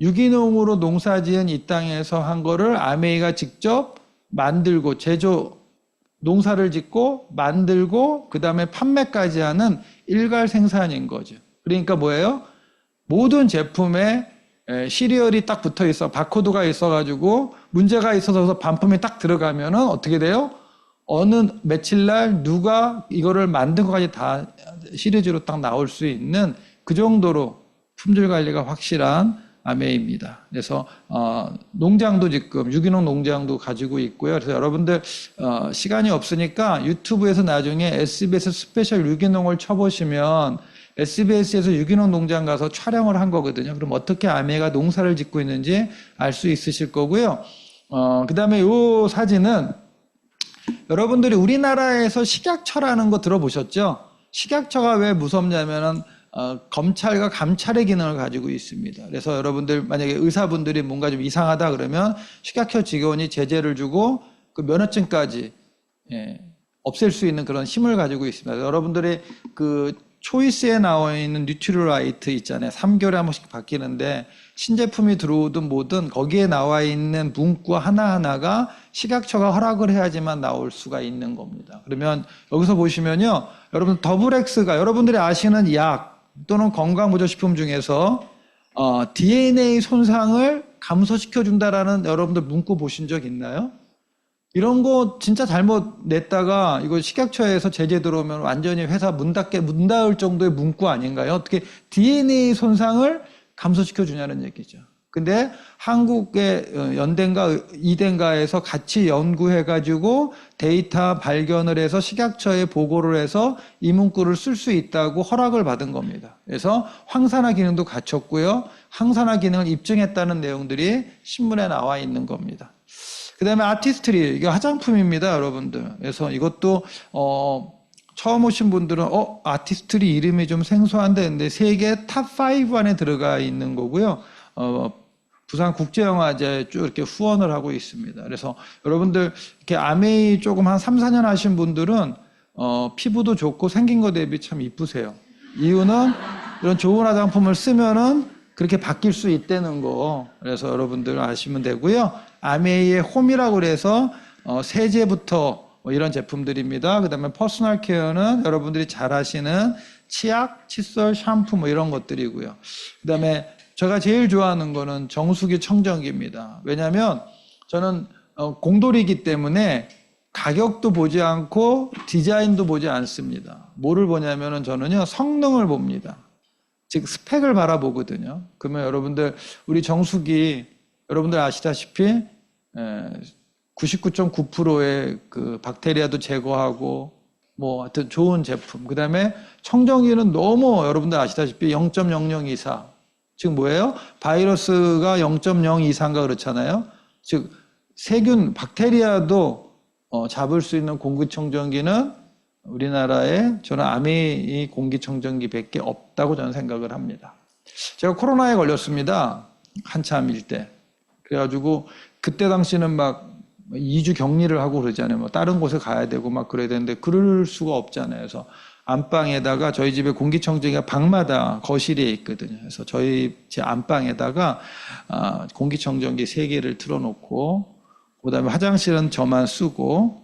유기농으로 농사지은 이 땅에서 한 거를 아메이가 직접 만들고 농사를 짓고 만들고 그 다음에 판매까지 하는 일괄 생산인 거죠. 그러니까 뭐예요? 모든 제품에 시리얼이 딱 붙어 있어, 바코드가 있어가지고 문제가 있어서 반품이 딱 들어가면은 어떻게 돼요? 어느 며칠 날 누가 이거를 만든 것까지 다 시리즈로 딱 나올 수 있는 그 정도로 품질 관리가 확실한 아메이입니다. 그래서 농장도 지금 유기농 농장도 가지고 있고요. 그래서 여러분들 시간이 없으니까 유튜브에서 나중에 SBS 스페셜 유기농을 쳐보시면 SBS에서 유기농 농장 가서 촬영을 한 거거든요. 그럼 어떻게 아메이가 농사를 짓고 있는지 알 수 있으실 거고요. 그 다음에 이 사진은 여러분들이 우리나라에서 식약처라는 거 들어보셨죠? 식약처가 왜 무섭냐면은 검찰과 감찰의 기능을 가지고 있습니다. 그래서 여러분들 만약에 의사분들이 뭔가 좀 이상하다 그러면 식약처 직원이 제재를 주고 그 면허증까지 없앨 수 있는 그런 힘을 가지고 있습니다. 여러분들이 그 초이스에 나와 있는 뉴트리라이트 있잖아요. 3개월에 한 번씩 바뀌는데 신제품이 들어오든 뭐든 거기에 나와 있는 문구 하나하나가 식약처가 허락을 해야지만 나올 수가 있는 겁니다. 그러면 여기서 보시면요. 여러분 더블엑스가 여러분들이 아시는 약 또는 건강보조식품 중에서 DNA 손상을 감소시켜준다라는 여러분들 문구 보신 적 있나요? 이런 거 진짜 잘못 냈다가 이거 식약처에서 제재 들어오면 완전히 회사 문 닫을 정도의 문구 아닌가요? 어떻게 DNA 손상을 감소시켜 주냐는 얘기죠. 근데 한국의 연대인가 이대인가에서 같이 연구해가지고 데이터 발견을 해서 식약처에 보고를 해서 이 문구를 쓸 수 있다고 허락을 받은 겁니다. 그래서 황산화 기능도 갖췄고요. 항산화 기능을 입증했다는 내용들이 신문에 나와 있는 겁니다. 그 다음에 아티스트리, 이게 화장품입니다, 여러분들. 그래서 이것도, 처음 오신 분들은, 아티스트리 이름이 좀 생소한데, 근데 세계 탑5 안에 들어가 있는 거고요. 부산 국제영화제 쭉 이렇게 후원을 하고 있습니다. 그래서 여러분들, 이렇게 아메이 조금 한 3, 4년 하신 분들은, 피부도 좋고 생긴 거 대비 참 이쁘세요. 이유는 이런 좋은 화장품을 쓰면은 그렇게 바뀔 수 있다는 거. 그래서 여러분들 아시면 되고요. 아메이의 홈이라고 그래서 세제부터 이런 제품들입니다. 그 다음에 퍼스널 케어는 여러분들이 잘 아시는 치약, 칫솔, 샴푸 뭐 이런 것들이고요. 그 다음에 제가 제일 좋아하는 거는 정수기 청정기입니다. 왜냐하면 저는 공돌이기 때문에 가격도 보지 않고 디자인도 보지 않습니다. 뭐를 보냐면은 저는요 성능을 봅니다. 즉 스펙을 바라보거든요. 그러면 여러분들 우리 정수기 여러분들 아시다시피 99.9%의 그 박테리아도 제거하고 뭐 하여튼 좋은 제품. 그다음에 청정기는 너무 여러분들 아시다시피 0.0024. 즉 뭐예요? 바이러스가 0.02인가 그렇잖아요. 즉 세균 박테리아도 잡을 수 있는 공기청정기는 우리나라에 저는 아메이 공기청정기밖에 없다고 저는 생각을 합니다. 제가 코로나에 걸렸습니다. 한참일 때. 그래가지고 그때 당시는 막 2주 격리를 하고 그러잖아요. 뭐 다른 곳에 가야 되고 막 그래야 되는데 그럴 수가 없잖아요. 그래서 안방에다가 저희 집에 공기청정기가 방마다 거실에 있거든요. 그래서 저희 제 안방에다가 공기청정기 3개를 틀어놓고 그다음에 화장실은 저만 쓰고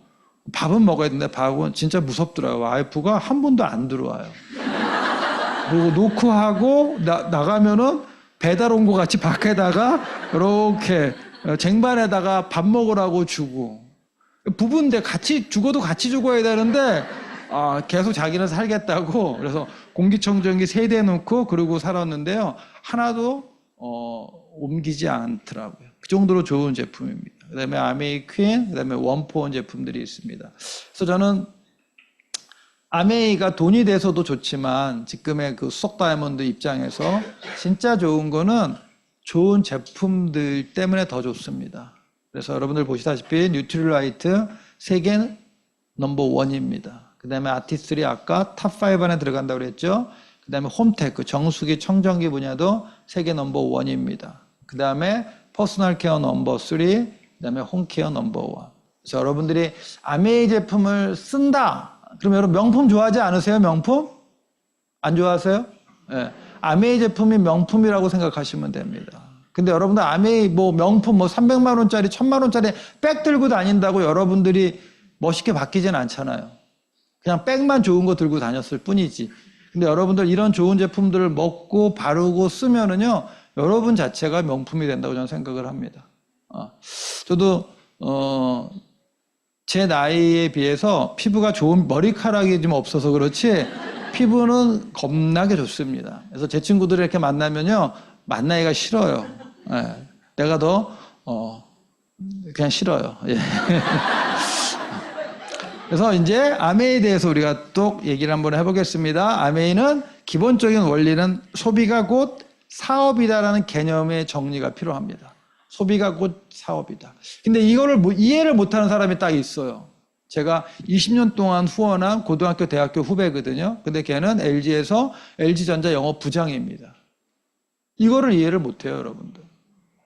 밥은 먹어야 되는데 밥은 진짜 무섭더라고요. 와이프가 한 번도 안 들어와요. 그리고 놓고 하고 나가면은 배달 온 거 같이 밖에다가 이렇게 쟁반에다가 밥 먹으라고 주고 부부인데 같이 죽어도 같이 죽어야 되는데 계속 자기는 살겠다고 그래서 공기청정기 3대 놓고 그러고 살았는데요. 하나도 옮기지 않더라고요. 그 정도로 좋은 제품입니다. 그 다음에 아메이 퀸, 그 다음에 원포원 제품들이 있습니다. 그래서 저는 아메이가 돈이 돼서도 좋지만 지금의 그 수석 다이아몬드 입장에서 진짜 좋은 거는 좋은 제품들 때문에 더 좋습니다. 그래서 여러분들 보시다시피 뉴트리라이트 세계 넘버 1입니다. 그 다음에 아티스트리 아까 탑5 안에 들어간다고 그랬죠. 그 다음에 홈테크 정수기 청정기 분야도 세계 넘버 1입니다. 그 다음에 퍼스널 케어 넘버 3, 그 다음에 홈케어 넘버 1. 그래서 여러분들이 아메이 제품을 쓴다. 그럼 여러분 명품 좋아하지 않으세요? 명품? 안 좋아하세요? 네. 아메이 제품이 명품이라고 생각하시면 됩니다. 근데 여러분들 아메이 뭐 명품 뭐 300만 원짜리 1000만 원짜리 백 들고 다닌다고 여러분들이 멋있게 바뀌진 않잖아요. 그냥 백만 좋은 거 들고 다녔을 뿐이지. 근데 여러분들 이런 좋은 제품들을 먹고 바르고 쓰면은요 여러분 자체가 명품이 된다고 저는 생각을 합니다. 저도 제 나이에 비해서 피부가 좋은 머리카락이 좀 없어서 그렇지 피부는 겁나게 좋습니다. 그래서 제 친구들을 이렇게 만나면요 만나기가 싫어요. 네. 내가 더 그냥 싫어요. 예. 그래서 이제 아메이에 대해서 우리가 또 얘기를 한번 해보겠습니다. 아메이는 기본적인 원리는 소비가 곧 사업이다라는 개념의 정리가 필요합니다. 소비가 곧 사업이다. 근데 이거를 이해를 못하는 사람이 딱 있어요. 제가 20년 동안 후원한 고등학교, 대학교 후배거든요. 근데 걔는 LG에서 LG전자 영업 부장입니다. 이거를 이해를 못해요, 여러분들.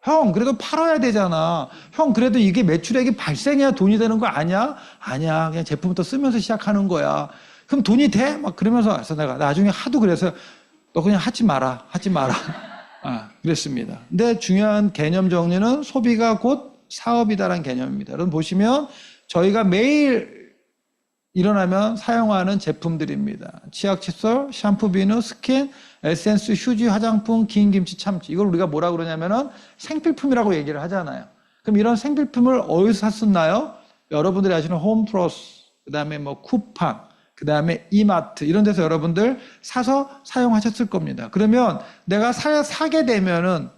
형, 그래도 팔아야 되잖아. 형, 그래도 이게 매출액이 발생해야 돈이 되는 거 아니야? 아니야. 그냥 제품부터 쓰면서 시작하는 거야. 그럼 돈이 돼? 막 그러면서 그래서 내가 나중에 하도 그래서 너 그냥 하지 마라. 하지 마라. 아, 그랬습니다. 근데 중요한 개념 정리는 소비가 곧 사업이다라는 개념입니다. 여러분 보시면 저희가 매일 일어나면 사용하는 제품들입니다. 치약, 칫솔, 샴푸, 비누, 스킨, 에센스, 휴지, 화장품, 긴 김치, 참치. 이걸 우리가 뭐라 그러냐면은 생필품이라고 얘기를 하잖아요. 그럼 이런 생필품을 어디서 샀었나요? 여러분들이 아시는 홈플러스, 그 다음에 뭐 쿠팡, 그 다음에 이마트 이런 데서 여러분들 사서 사용하셨을 겁니다. 그러면 내가 사게 되면은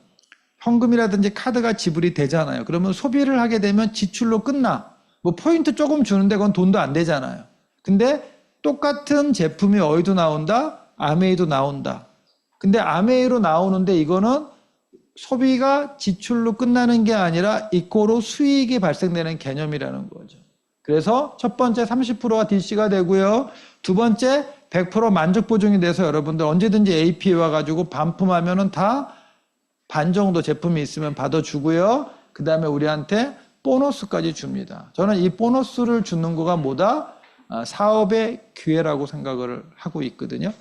현금이라든지 카드가 지불이 되잖아요. 그러면 소비를 하게 되면 지출로 끝나. 뭐 포인트 조금 주는데 그건 돈도 안 되잖아요. 근데 똑같은 제품이 어디도 나온다? 아메이도 나온다. 근데 아메이로 나오는데 이거는 소비가 지출로 끝나는 게 아니라 이꼬로 수익이 발생되는 개념이라는 거죠. 그래서 첫 번째 30%가 DC가 되고요. 두 번째 100% 만족 보증이 돼서 여러분들 언제든지 AP 와가지고 반품하면은 다 반 정도 제품이 있으면 받아주고요. 그 다음에 우리한테 보너스까지 줍니다. 저는 이 보너스를 주는 거가 뭐다? 사업의 기회라고 생각을 하고 있거든요.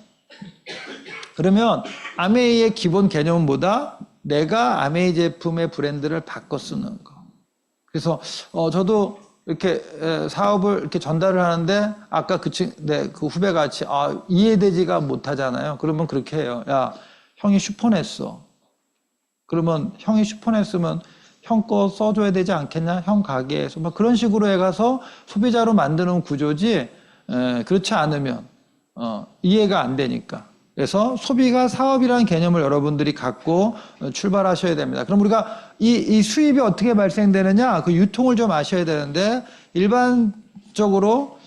그러면 아메이의 기본 개념은 뭐다? 내가 아메이 제품의 브랜드를 바꿔 쓰는 거. 그래서 저도 이렇게 사업을 이렇게 전달을 하는데 아까 그 후배 같이 이해되지가 못하잖아요. 그러면 그렇게 해요. 야, 형이 슈퍼냈어. 그러면 형이 슈퍼냈으면 형 거 써줘야 되지 않겠냐? 형 가게에서 막 그런 식으로 해가서 소비자로 만드는 구조지. 그렇지 않으면 이해가 안 되니까. 그래서 소비가 사업이라는 개념을 여러분들이 갖고 출발하셔야 됩니다. 그럼 우리가 이 수입이 어떻게 발생되느냐? 그 유통을 좀 아셔야 되는데 일반적으로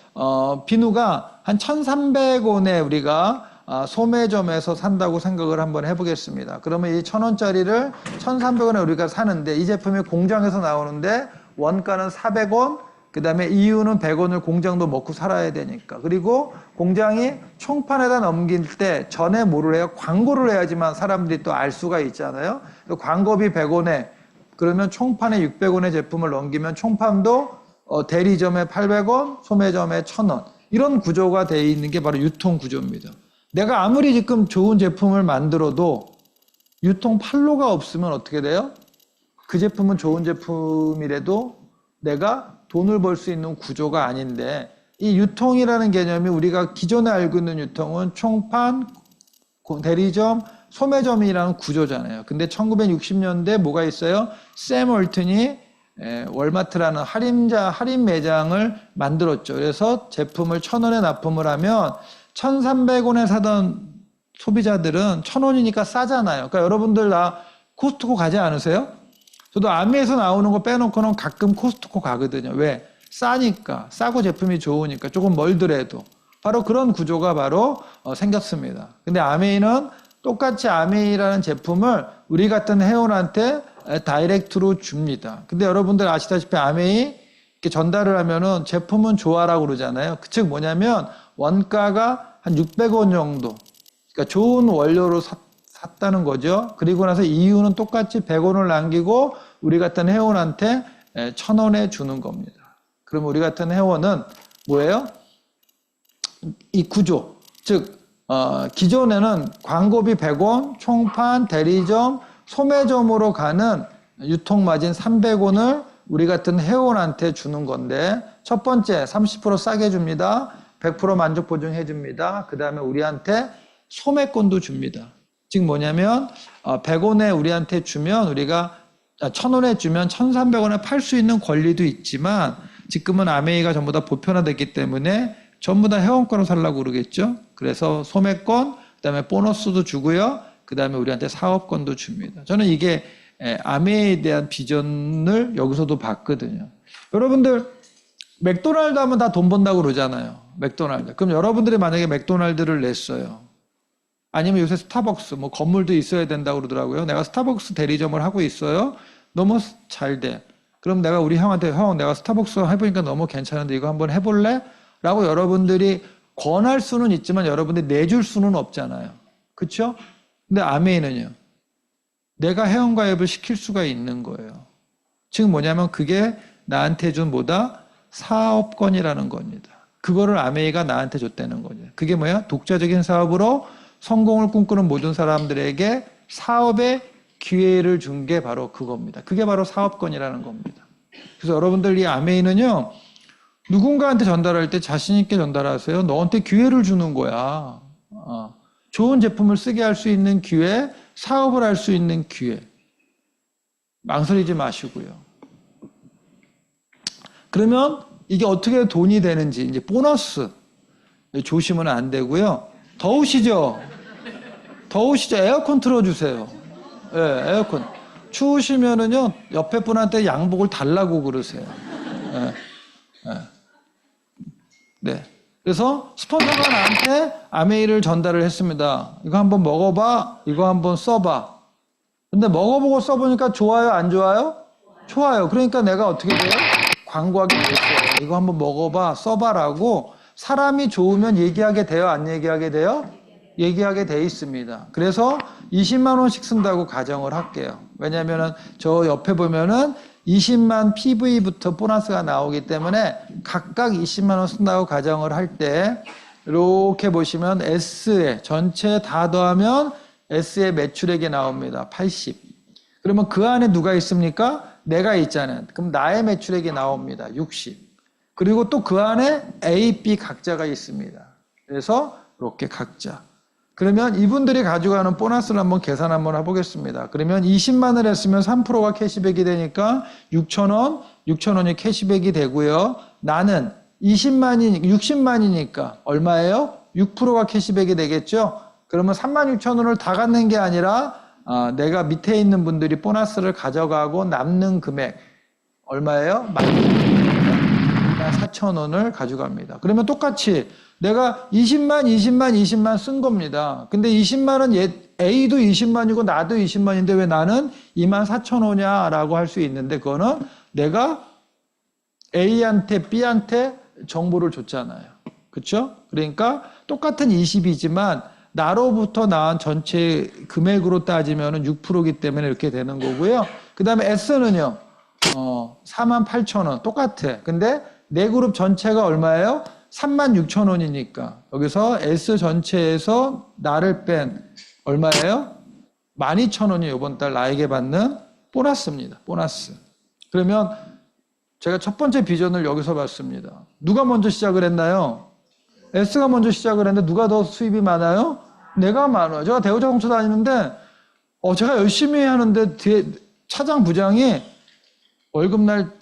비누가 한 1,300원에 우리가 소매점에서 산다고 생각을 한번 해보겠습니다. 그러면 이 1,000원짜리를 1,300원에 우리가 사는데 이 제품이 공장에서 나오는데 원가는 400원, 그 다음에 이유는 100원을 공장도 먹고 살아야 되니까. 그리고 공장이 총판에다 넘길 때 전에 뭐를 해요? 광고를 해야지만 사람들이 또 알 수가 있잖아요. 광고비 100원에 그러면 총판에 600원의 제품을 넘기면 총판도 대리점에 800원, 소매점에 1,000원. 이런 구조가 되어 있는 게 바로 유통 구조입니다. 내가 아무리 지금 좋은 제품을 만들어도 유통 판로가 없으면 어떻게 돼요? 그 제품은 좋은 제품이라도 내가 돈을 벌 수 있는 구조가 아닌데 이 유통이라는 개념이 우리가 기존에 알고 있는 유통은 총판, 대리점, 소매점이라는 구조잖아요. 근데 1960년대 뭐가 있어요? 샘 월튼이 월마트라는 할인 매장을 만들었죠. 그래서 제품을 1,000원에 납품을 하면 1,300원에 사던 소비자들은 1,000원이니까 싸잖아요. 그러니까 여러분들 다 코스트코 가지 않으세요? 저도 아미에서 나오는 거 빼놓고는 가끔 코스트코 가거든요. 왜? 싸니까. 싸고 제품이 좋으니까. 조금 멀더라도. 바로 그런 구조가 바로 생겼습니다. 근데 아메이는 똑같이 아메이라는 제품을 우리 같은 회원한테 다이렉트로 줍니다. 근데 여러분들 아시다시피 아메이 이렇게 전달을 하면은 제품은 좋아라고 그러잖아요. 그 즉 뭐냐면 원가가 한 600원 정도. 그러니까 좋은 원료로 샀다는 거죠. 그리고 나서 이유는 똑같이 100원을 남기고 우리 같은 회원한테 1,000원에 주는 겁니다. 그럼 우리 같은 회원은 뭐예요? 이 구조. 즉 기존에는 광고비 100원, 총판, 대리점, 소매점으로 가는 유통마진 300원을 우리 같은 회원한테 주는 건데 첫 번째 30% 싸게 줍니다. 100% 만족 보증해 줍니다. 그 다음에 우리한테 소매권도 줍니다. 즉 뭐냐면 100원에 우리한테 주면 우리가 1,000원에 주면 1,300원에 팔 수 있는 권리도 있지만 지금은 아메이가 전부 다 보편화됐기 때문에 전부 다 회원권으로 살라고 그러겠죠. 그래서 소매권, 그다음에 보너스도 주고요. 그다음에 우리한테 사업권도 줍니다. 저는 이게 아메이에 대한 비전을 여기서도 봤거든요. 여러분들 맥도날드 하면 다 돈 번다고 그러잖아요. 맥도날드. 그럼 여러분들이 만약에 맥도날드를 냈어요. 아니면 요새 스타벅스, 뭐 건물도 있어야 된다고 그러더라고요. 내가 스타벅스 대리점을 하고 있어요. 너무 잘 돼. 그럼 내가 우리 형한테 형 내가 스타벅스 해보니까 너무 괜찮은데 이거 한번 해볼래? 라고 여러분들이 권할 수는 있지만 여러분들이 내줄 수는 없잖아요. 그렇죠? 근데 아메이는요. 내가 회원가입을 시킬 수가 있는 거예요. 즉 뭐냐면 그게 나한테 준 뭐다? 사업권이라는 겁니다. 그거를 아메이가 나한테 줬다는 거죠. 그게 뭐야? 독자적인 사업으로 성공을 꿈꾸는 모든 사람들에게 사업의 기회를 준 게 바로 그겁니다. 그게 바로 사업권이라는 겁니다. 그래서 여러분들 이 아메이는요, 누군가한테 전달할 때 자신 있게 전달하세요. 너한테 기회를 주는 거야. 좋은 제품을 쓰게 할 수 있는 기회, 사업을 할 수 있는 기회. 망설이지 마시고요. 그러면 이게 어떻게 돈이 되는지, 이제 보너스. 조심은 안 되고요. 더우시죠? 더우시죠? 에어컨 틀어주세요. 예, 에어컨. 추우시면은요, 옆에 분한테 양복을 달라고 그러세요. 예, 예. 네. 그래서 스폰서가 나한테 아메이를 전달을 했습니다. 이거 한번 먹어봐. 이거 한번 써봐. 근데 먹어보고 써보니까 좋아요? 안 좋아요? 좋아요. 그러니까 내가 어떻게 돼요? 광고하게 됐어요. 이거 한번 먹어봐. 써봐라고 사람이 좋으면 얘기하게 돼요? 안 얘기하게 돼요? 얘기하게 돼 있습니다. 그래서 20만 원씩 쓴다고 가정을 할게요. 왜냐면은 저 옆에 보면은 20만 PV부터 보너스가 나오기 때문에 각각 20만 원 쓴다고 가정을 할 때 이렇게 보시면 S에 전체 다 더하면 S의 매출액이 나옵니다. 80. 그러면 그 안에 누가 있습니까? 내가 있잖아요. 그럼 나의 매출액이 나옵니다. 60. 그리고 또 그 안에 A, B 각자가 있습니다. 그래서 이렇게 각자. 그러면 이분들이 가져가는 보너스를 한번 계산 한번 해보겠습니다. 그러면 20만을 했으면 3%가 캐시백이 되니까 6,000원, 6,000원이 캐시백이 되고요. 나는 60만이니까 얼마예요? 6%가 캐시백이 되겠죠? 그러면 36,000원을 다 갖는 게 아니라 내가 밑에 있는 분들이 보너스를 가져가고 남는 금액 얼마예요? 14,000원을 가져갑니다. 그러면 똑같이 내가 20만 쓴 겁니다. 근데 20만은 A도 20만이고 나도 20만인데 왜 나는 24,000원이냐라고 할 수 있는데 그거는 내가 A한테 B한테 정보를 줬잖아요. 그렇죠? 그러니까 똑같은 20이지만 나로부터 나온 전체 금액으로 따지면 6%이기 때문에 이렇게 되는 거고요. 그 다음에 S는요. 48,000원 똑같아. 근데 내 그룹 전체가 얼마예요? 36,000원이니까 여기서 S 전체에서 나를 뺀 얼마예요? 12,000원이 이번 달 나에게 받는 보너스입니다. 보너스. 그러면 제가 첫 번째 비전을 여기서 봤습니다. 누가 먼저 시작을 했나요? S가 먼저 시작을 했는데 누가 더 수입이 많아요? 내가 많아요. 제가 대우자동차 다니는데 제가 열심히 하는데 뒤에 차장 부장이 월급날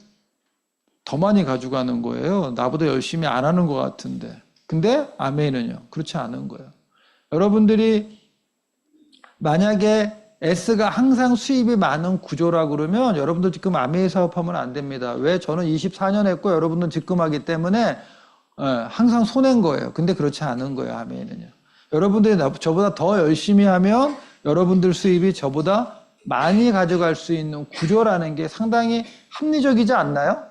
더 많이 가져가는 거예요. 나보다 열심히 안 하는 것 같은데. 근데 아메이는요. 그렇지 않은 거예요. 여러분들이 만약에 S가 항상 수입이 많은 구조라 그러면 여러분들 지금 아메이 사업하면 안 됩니다. 왜? 저는 24년 했고 여러분들은 지금 하기 때문에 항상 손해인 거예요. 근데 그렇지 않은 거예요. 아메이는요. 여러분들이 저보다 더 열심히 하면 여러분들 수입이 저보다 많이 가져갈 수 있는 구조라는 게 상당히 합리적이지 않나요?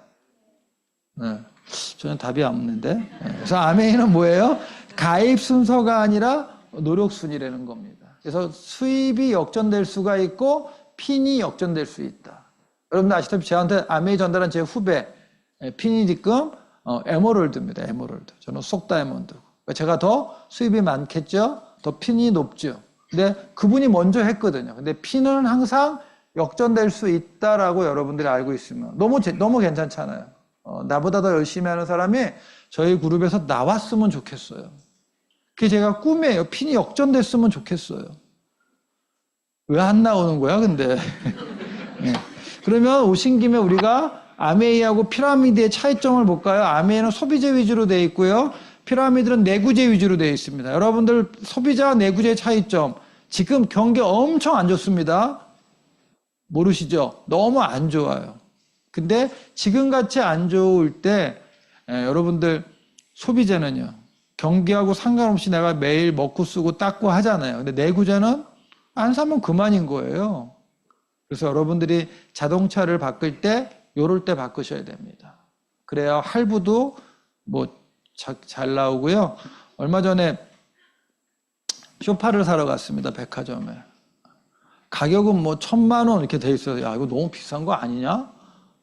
저는 답이 없는데. 그래서 아메이는 뭐예요? 가입 순서가 아니라 노력 순이라는 겁니다. 그래서 수입이 역전될 수가 있고 핀이 역전될 수 있다. 여러분들 아시다시피 저한테 아메이 전달한 제 후배 핀이 지금 에메랄드입니다. 에메랄드. 저는 속 다이아몬드. 제가 더 수입이 많겠죠? 더 핀이 높죠. 근데 그분이 먼저 했거든요. 근데 핀은 항상 역전될 수 있다라고 여러분들이 알고 있으면 너무 괜찮잖아요. 나보다 더 열심히 하는 사람이 저희 그룹에서 나왔으면 좋겠어요. 그게 제가 꿈이에요. 핀이 역전됐으면 좋겠어요. 왜 안 나오는 거야, 근데? 네. 그러면 오신 김에 우리가 아메이하고 피라미드의 차이점을 볼까요? 아메이는 소비재 위주로 되어 있고요. 피라미드는 내구재 위주로 되어 있습니다. 여러분들 소비자와 내구재의 차이점. 지금 경기 엄청 안 좋습니다. 모르시죠? 너무 안 좋아요. 근데 지금같이 안 좋을 때 여러분들 소비재는요. 경기하고 상관없이 내가 매일 먹고 쓰고 닦고 하잖아요. 근데 내구재는 안 사면 그만인 거예요. 그래서 여러분들이 자동차를 바꿀 때 요럴 때 바꾸셔야 됩니다. 그래야 할부도 잘 나오고요. 얼마 전에 쇼파를 사러 갔습니다. 백화점에. 가격은 뭐 1,000만 원 이렇게 돼 있어요. 야, 이거 너무 비싼 거 아니냐?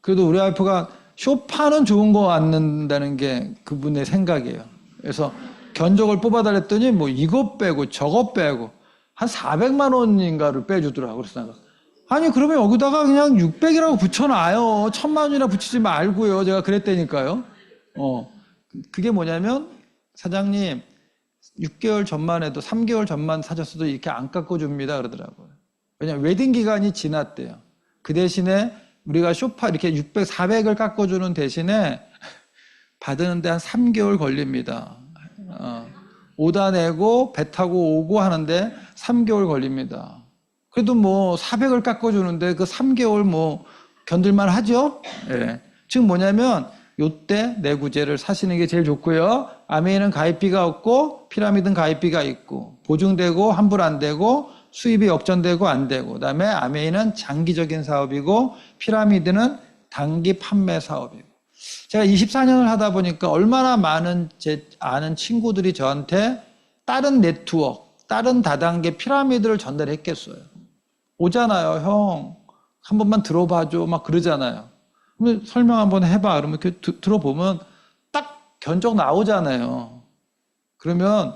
그래도 우리 와이프가 소파는 좋은 거 갖는다는 게 그분의 생각이에요. 그래서 견적을 뽑아달랬더니 뭐 이거 빼고 저거 빼고 한 400만 원인가를 빼주더라고요. 그래서 내가 아니 그러면 여기다가 그냥 600이라고 붙여놔요. 1,000만 원이나 붙이지 말고요. 제가 그랬다니까요. 그게 뭐냐면 사장님 6개월 전만 해도 3개월 전만 사셨어도 이렇게 안 깎아줍니다 그러더라고요. 왜냐면 웨딩 기간이 지났대요. 그 대신에 우리가 쇼파 이렇게 600, 400을 깎아주는 대신에 받는데 한 3개월 걸립니다. 오다 내고 배 타고 오고 하는데 3개월 걸립니다. 그래도 뭐 400을 깎아주는데 그 3개월 뭐 견딜만 하죠? 예. 즉 뭐냐면 요때 내구재를 사시는 게 제일 좋고요. 아메이는 가입비가 없고 피라미드는 가입비가 있고 보증되고 환불 안 되고 수입이 역전되고 안 되고 그다음에 아메이는 장기적인 사업이고 피라미드는 단기 판매 사업이고 제가 24년을 하다 보니까 얼마나 많은 제 아는 친구들이 저한테 다른 네트워크, 다른 다단계 피라미드를 전달했겠어요. 오잖아요, 형. 한 번만 들어봐줘. 막 그러잖아요. 그러면 설명 한번 해봐. 그러면 이렇게 들어보면 딱 견적 나오잖아요. 그러면,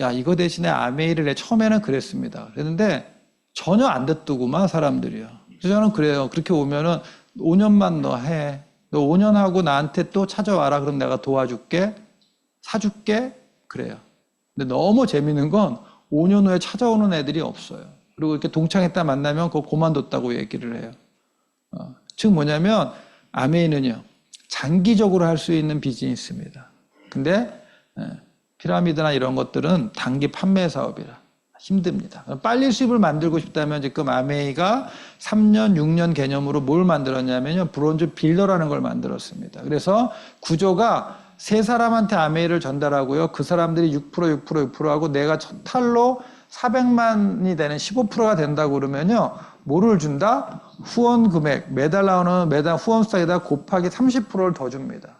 야, 이거 대신에 아메이를 해. 처음에는 그랬습니다. 그랬는데 전혀 안 듣더구만, 사람들이요. 그래서 저는 그래요. 그렇게 오면은 5년만 너 해. 너 5년 하고 나한테 또 찾아와라. 그럼 내가 도와줄게. 사줄게. 그래요. 근데 너무 재밌는 건 5년 후에 찾아오는 애들이 없어요. 그리고 이렇게 동창했다 만나면 그거 그만뒀다고 얘기를 해요. 즉 뭐냐면 아메이는요. 장기적으로 할 수 있는 비즈니스입니다. 근데 피라미드나 이런 것들은 단기 판매 사업이라 힘듭니다. 빨리 수입을 만들고 싶다면 지금 아메이가 3년, 6년 개념으로 뭘 만들었냐면요. 브론즈 빌더라는 걸 만들었습니다. 그래서 구조가 세 사람한테 아메이를 전달하고요. 그 사람들이 6% 하고 내가 탈로 400만이 되는 15%가 된다고 그러면요. 뭐를 준다? 후원 금액. 매달 나오는 매달 후원 수당에다 곱하기 30%를 더 줍니다.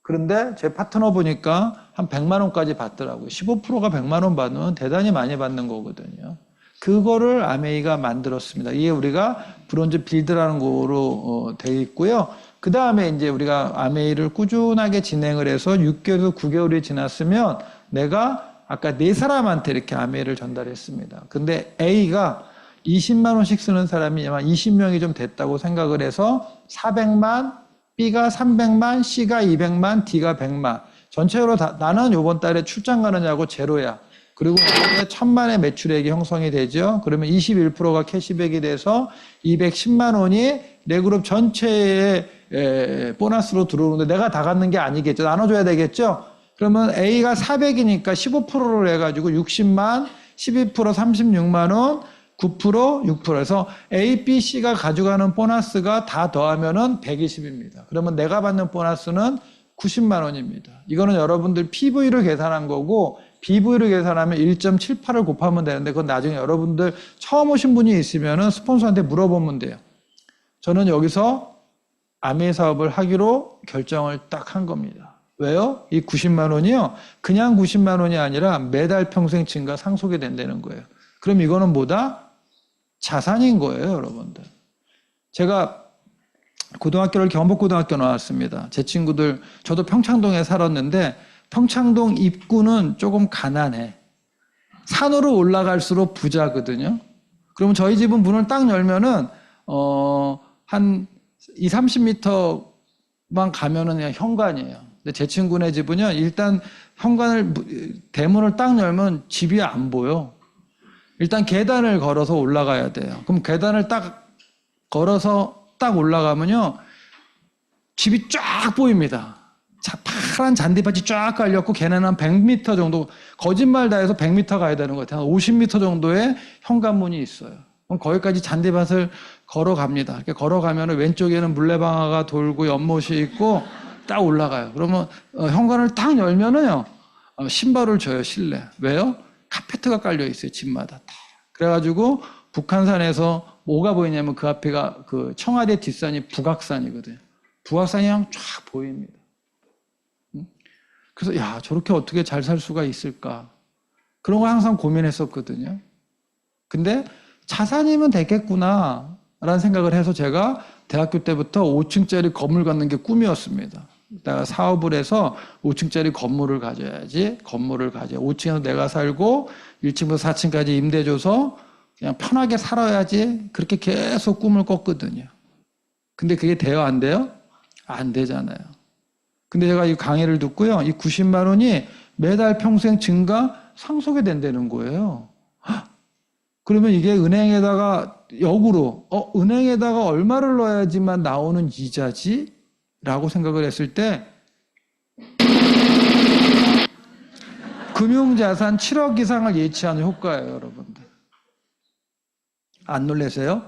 그런데 제 파트너 보니까 한 100만 원까지 받더라고요. 15%가 100만 원 받으면 대단히 많이 받는 거거든요. 그거를 아메이가 만들었습니다. 이게 우리가 브론즈 빌드라는 거로 되어 있고요. 그 다음에 이제 우리가 아메이를 꾸준하게 진행을 해서 6개월에서 9개월이 지났으면 내가 아까 네 사람한테 이렇게 아메이를 전달했습니다. 근데 A가 20만 원씩 쓰는 사람이 아마 20명이 좀 됐다고 생각을 해서 400만, B가 300만, C가 200만, D가 100만. 전체적으로 나는 이번 달에 출장 가느냐고 제로야. 그리고 1,000만의 매출액이 형성이 되죠. 그러면 21%가 캐시백이 돼서 210만 원이 내 그룹 전체에 보너스로 들어오는데 내가 다 갖는 게 아니겠죠. 나눠줘야 되겠죠. 그러면 A가 400이니까 15%를 해가지고 60만, 12% 36만 원, 9% 6%. 그래서 A, B, C가 가져가는 보너스가 다 더하면은 120입니다. 그러면 내가 받는 보너스는 90만 원입니다. 이거는 여러분들 PV를 계산한 거고 BV를 계산하면 1.78을 곱하면 되는데 그건 나중에 여러분들 처음 오신 분이 있으면은 스폰서한테 물어보면 돼요. 저는 여기서 아메이 사업을 하기로 결정을 딱 한 겁니다. 왜요? 이 90만 원이요. 그냥 90만 원이 아니라 매달 평생 증가 상속이 된다는 거예요. 그럼 이거는 뭐다? 자산인 거예요, 여러분들. 제가 고등학교를 경복고등학교 나왔습니다. 제 친구들, 저도 평창동에 살았는데 평창동 입구는 조금 가난해. 산으로 올라갈수록 부자거든요. 그러면 저희 집은 문을 딱 열면은 한 2, 30m만 가면은 그냥 현관이에요. 근데 제 친구네 집은요, 일단 대문을 딱 열면 집이 안 보여. 일단 계단을 걸어서 올라가야 돼요. 그럼 계단을 딱 걸어서 딱 올라가면요, 집이 쫙 보입니다. 파란 잔디밭이 쫙 깔렸고, 걔는 한 100m 정도, 거짓말 다 해서 100m 가야 되는 것 같아요. 한 50m 정도의 현관문이 있어요. 그럼 거기까지 잔디밭을 걸어갑니다. 이렇게 걸어가면 왼쪽에는 물레방아가 돌고 연못이 있고, 딱 올라가요. 그러면 현관을 딱 열면은요, 신발을 줘요, 실내. 왜요? 카페트가 깔려 있어요, 집마다. 그래가지고 북한산에서 뭐가 보이냐면 그 앞에가 그 청와대 뒷산이 북악산이거든요. 북악산이 그냥 쫙 보입니다. 그래서 야, 저렇게 어떻게 잘 살 수가 있을까? 그런 거 항상 고민했었거든요. 근데 자산이면 되겠구나 라는 생각을 해서 제가 대학교 때부터 5층짜리 건물 갖는 게 꿈이었습니다. 내가 사업을 해서 5층짜리 건물을 가져야지. 5층에서 내가 살고 1층부터 4층까지 임대 줘서 그냥 편하게 살아야지. 그렇게 계속 꿈을 꿨거든요. 근데 그게 돼요? 안 돼요? 안 되잖아요. 근데 제가 이 강의를 듣고요. 이 90만 원이 매달 평생 상속이 된다는 거예요. 그러면 이게 은행에다가 역으로 은행에다가 얼마를 넣어야지만 나오는 이자지? 라고 생각을 했을 때 금융자산 7억 이상을 예치하는 효과예요, 여러분들. 안 놀라세요?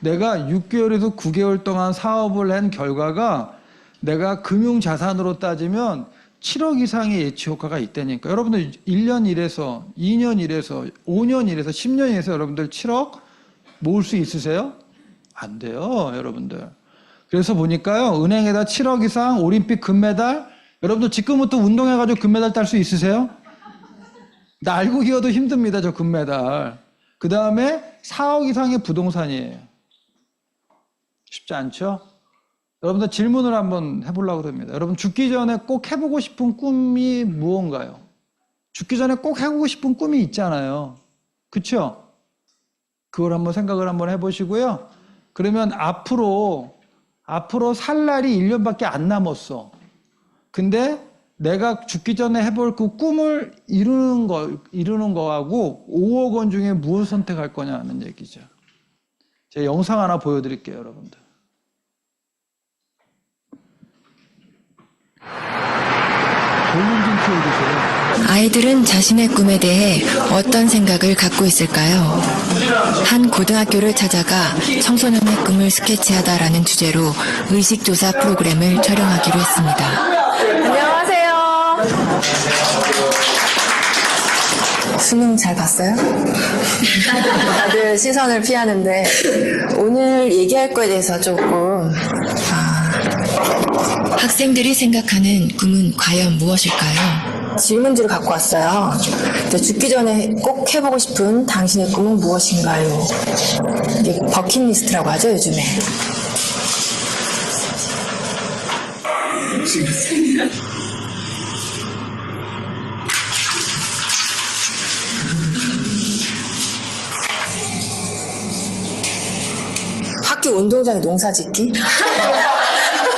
내가 6개월에서 9개월 동안 사업을 한 결과가 내가 금융자산으로 따지면 7억 이상의 예치 효과가 있다니까. 여러분들 1년 일해서 2년 일해서 5년 일해서 10년 일해서 여러분들 7억 모을 수 있으세요? 안 돼요, 여러분들. 그래서 보니까요, 은행에다 7억 이상 올림픽 금메달, 여러분들 지금부터 운동해가지고 금메달 딸 수 있으세요? 날고 기어도 힘듭니다, 저 금메달. 그 다음에 4억 이상의 부동산이에요. 쉽지 않죠? 여러분들 질문을 한번 해보려고 합니다. 여러분 죽기 전에 꼭 해보고 싶은 꿈이 무언가요? 죽기 전에 꼭 해보고 싶은 꿈이 있잖아요. 그쵸? 그걸 한번 생각을 한번 해보시고요. 그러면 앞으로 살 날이 1년밖에 안 남았어. 근데 내가 죽기 전에 해볼 그 꿈을 이루는 거하고 5억 원 중에 무엇을 선택할 거냐는 얘기죠. 제가 영상 하나 보여드릴게요, 여러분들. 볼륨 좀 키워주세요. 아이들은 자신의 꿈에 대해 어떤 생각을 갖고 있을까요? 한 고등학교를 찾아가 청소년의 꿈을 스케치하다라는 주제로 의식조사 프로그램을 촬영하기로 했습니다. 안녕하세요. 수능 잘 봤어요? 다들 시선을 피하는데 오늘 얘기할 거에 대해서 조금 학생들이 생각하는 꿈은 과연 무엇일까요? 질문지를 갖고 왔어요. 죽기 전에 꼭 해보고 싶은 당신의 꿈은 무엇인가요? 이게 버킷리스트라고 하죠, 요즘에. 학교 운동장에 농사 짓기?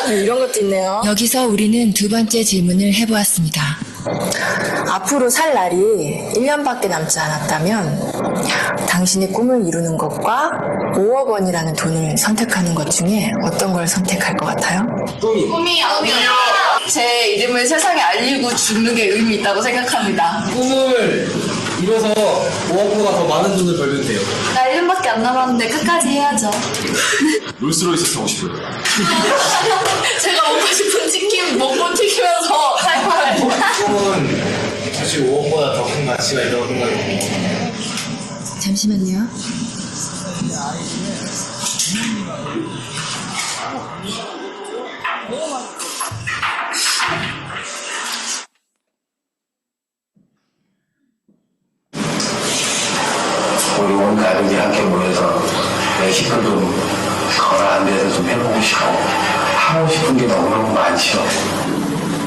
이런 것도 있네요. 여기서 우리는 두 번째 질문을 해보았습니다. 앞으로 살 날이 1년밖에 남지 않았다면 당신의 꿈을 이루는 것과 5억 원이라는 돈을 선택하는 것 중에 어떤 걸 선택할 것 같아요? 꿈이요. 제 이름을 세상에 알리고 죽는 게 의미 있다고 생각합니다. 꿈을 이뤄서 5억보다 더 많은 돈을 벌면 돼요. 나 1년밖에 안 남았는데 끝까지 해야죠. 롤스로이스 타고 싶어요. 제가 먹고 싶은 치킨 먹고 튀기면서 살 거예요. 꿈은 사실 5억보다 더 큰 가치가 있다고 생각해요. 잠시만요. 우리 온 가족이 함께 모여서 외식도 좀 거라한 데서 좀 해보고 싶고 하고 싶은 게 너무너무 많죠.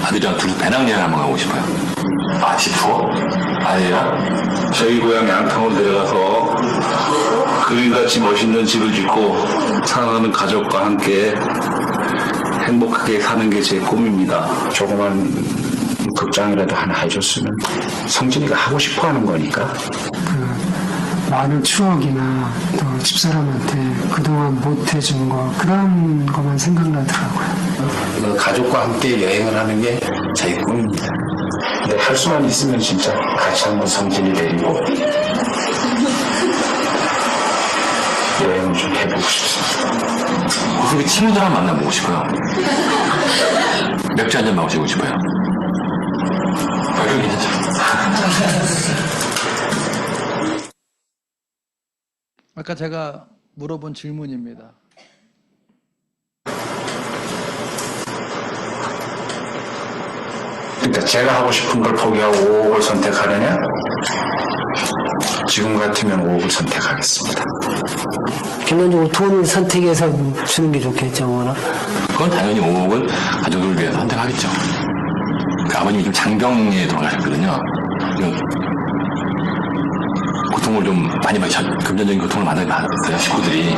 아들이랑 둘이 배낭여행 한번 가고 싶어요. 마치 투어? 아니야? 저희 고향 양평으로 내려가서 그림같이 멋있는 집을 짓고 사랑하는 가족과 함께 행복하게 사는 게 제 꿈입니다. 조그만 극장이라도 하나 해줬으면 성진이가 하고 싶어 하는 거니까. 많은 추억이나 또 집사람한테 그동안 못 해준 거 그런 것만 생각나더라고요. 가족과 함께 여행을 하는 게 제 꿈입니다. 근데 할 수만 있으면 진짜 같이 한번 성진이 데리고 여행을 좀 해보고 싶습니다. 우리 친구들 한 만나보고 싶어요. 맥주 한잔 마시고 싶어요. 여기 괜찮죠? 아까 제가 물어본 질문입니다. 그러니까 제가 하고 싶은 걸 포기하고 5억을 선택하느냐? 지금 같으면 5억을 선택하겠습니다. 결론적으로 돈을 선택해서 주는 게 좋겠죠, 뭐나. 그건 당연히 5억은 가족을 위해서 선택하겠죠. 그 아버님이 좀 장병에 돌아가셨거든요. 고통을 좀 많이 받으셨, 금전적인 고통을 많이 받았어요, 식구들이.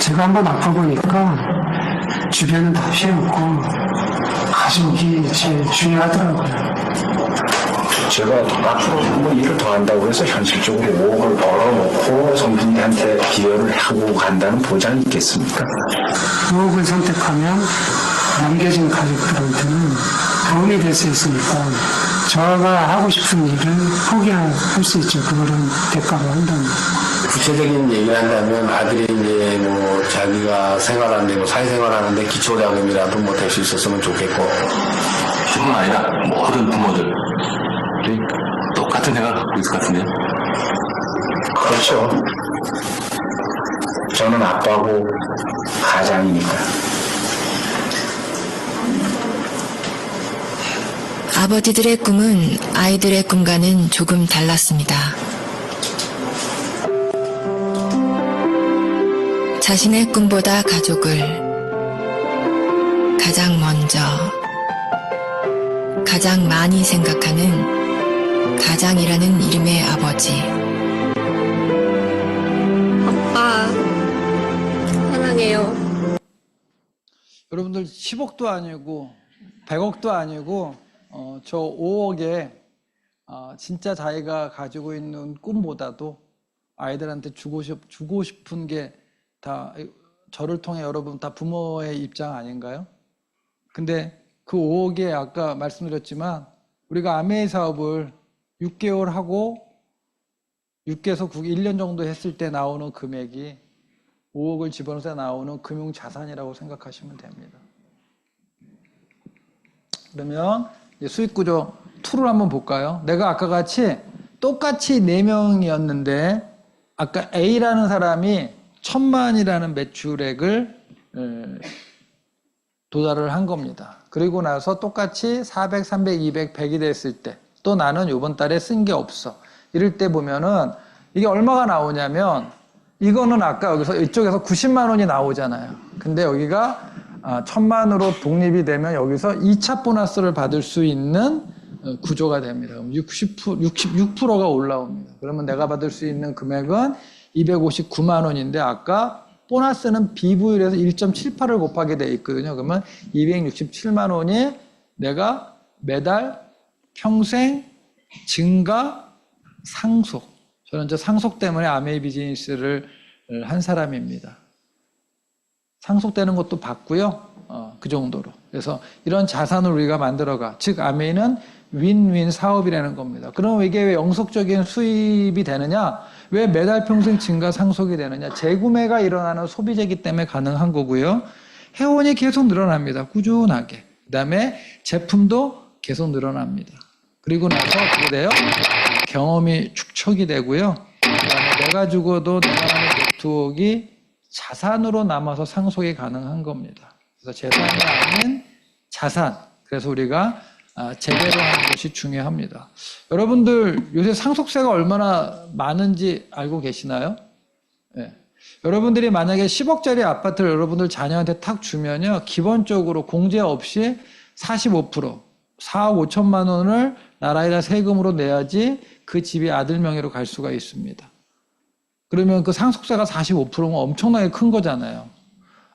제가 한번 아파보니까 주변은 다 피해없고 가족이 제일 중요하더라고요. 제가 앞으로 한번 일을 더 한다고 해서 현실적으로 5억을 벌어놓고 성준이한테 기여를 하고 간다는 보장이 있겠습니까? 5억을 선택하면 남겨진 가족들한테는 도움이 될 수 있으니까 저가 하고 싶은 일을 포기할 수 있죠. 그거를 대가로 한다면. 구체적인 얘기를 한다면 아들이 이제 뭐 자기가 생활하는데 뭐 사회생활하는데 기초자금이라도 뭐 될 수 있었으면 좋겠고. 뿐만 아니라 모든 부모들이 똑같은 생각을 갖고 있을 것 같은데요. 그렇죠. 저는 아빠고 가장이니까. 아버지들의 꿈은 아이들의 꿈과는 조금 달랐습니다. 자신의 꿈보다 가족을 가장 먼저, 가장 많이 생각하는 가장이라는 이름의 아버지. 아빠, 사랑해요. 여러분들 10억도 아니고 100억도 아니고 저 5억에 진짜 자기가 가지고 있는 꿈보다도 아이들한테 주고 싶은 게 다 저를 통해 여러분 다 부모의 입장 아닌가요? 근데 그 5억에 아까 말씀드렸지만 우리가 아메이 사업을 6개월 하고 6개에서 1년 정도 했을 때 나오는 금액이 5억을 집어넣어서 나오는 금융자산이라고 생각하시면 됩니다. 그러면 수익구조 2를 한번 볼까요? 내가 아까 같이 똑같이 4명이었는데 아까 A라는 사람이 1000만이라는 매출액을 도달을 한 겁니다. 그리고 나서 똑같이 400, 300, 200, 100이 됐을 때 또 나는 이번 달에 쓴 게 없어. 이럴 때 보면은 이게 얼마가 나오냐면 이거는 아까 여기서 이쪽에서 90만 원이 나오잖아요. 근데 여기가 1000만으로 독립이 되면 여기서 2차 보너스를 받을 수 있는 구조가 됩니다. 66%가 올라옵니다. 그러면 내가 받을 수 있는 금액은 259만 원인데 아까 보너스는 비부율에서 1.78을 곱하게 돼 있거든요. 그러면 267만 원이 내가 매달 평생 증가 상속. 저는 저 상속 때문에 아메이 비즈니스를 한 사람입니다. 상속되는 것도 봤고요. 그 정도로. 그래서 이런 자산을 우리가 만들어가. 즉 아메이는 윈윈 사업이라는 겁니다. 그럼 이게 왜 영속적인 수입이 되느냐? 왜 매달 평생 증가 상속이 되느냐? 재구매가 일어나는 소비재이기 때문에 가능한 거고요. 회원이 계속 늘어납니다. 꾸준하게. 그 다음에 제품도 계속 늘어납니다. 그리고 나서 어떻게 돼요? 경험이 축적이 되고요. 그 다음에 내가 죽어도 내가 하는 네트워크가 자산으로 남아서 상속이 가능한 겁니다. 그래서 재산이 아닌 자산. 그래서 우리가 제대로 하는 것이 중요합니다. 여러분들 요새 상속세가 얼마나 많은지 알고 계시나요? 네. 여러분들이 만약에 10억짜리 아파트를 여러분들 자녀한테 탁 주면요. 기본적으로 공제 없이 45%, 4억 5천만 원을 나라에다 세금으로 내야지 그 집이 아들 명의로 갈 수가 있습니다. 그러면 그 상속세가 45%면 엄청나게 큰 거잖아요.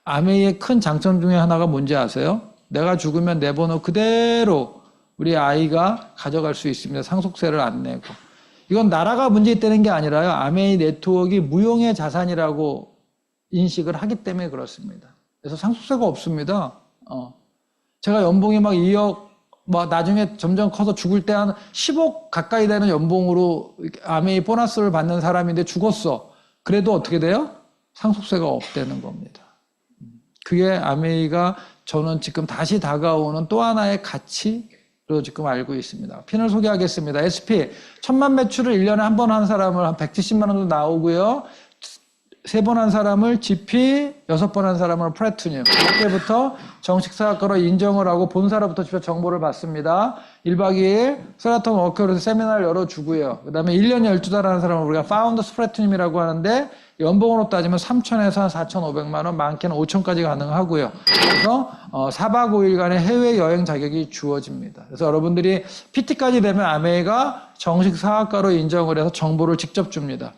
아메이의 큰 장점 중에 하나가 뭔지 아세요? 내가 죽으면 내 번호 그대로 우리 아이가 가져갈 수 있습니다. 상속세를 안 내고. 이건 나라가 문제 있다는 게 아니라요. 아메이 네트워크가 무형의 자산이라고 인식을 하기 때문에 그렇습니다. 그래서 상속세가 없습니다. 제가 연봉이 막 2억, 나중에 점점 커서 죽을 때 한 10억 가까이 되는 연봉으로 아메이 보너스를 받는 사람인데 죽었어. 그래도 어떻게 돼요? 상속세가 없다는 겁니다. 그게 아메이가 저는 지금 다시 다가오는 또 하나의 가치로 지금 알고 있습니다. 핀을 소개하겠습니다. SP 1000만 매출을 1년에 한 번 한 사람을 한 170만 원도 나오고요. 3번 한 사람을 GP, 6번 한 사람을 플래티늄. 그때부터 정식 사학과로 인정을 하고 본사로부터 직접 정보를 받습니다. 1박 2일 세라톤 워크로 세미나를 열어주고요. 그 다음에 1년 12달 하는 사람을 우리가 파운더스 플래티늄이라고 하는데 연봉으로 따지면 3,000에서 한 4,500만 원, 많게는 5,000까지 가능하고요. 그래서 4박 5일간의 해외여행 자격이 주어집니다. 그래서 여러분들이 PT까지 되면 아메이가 정식 사학과로 인정을 해서 정보를 직접 줍니다.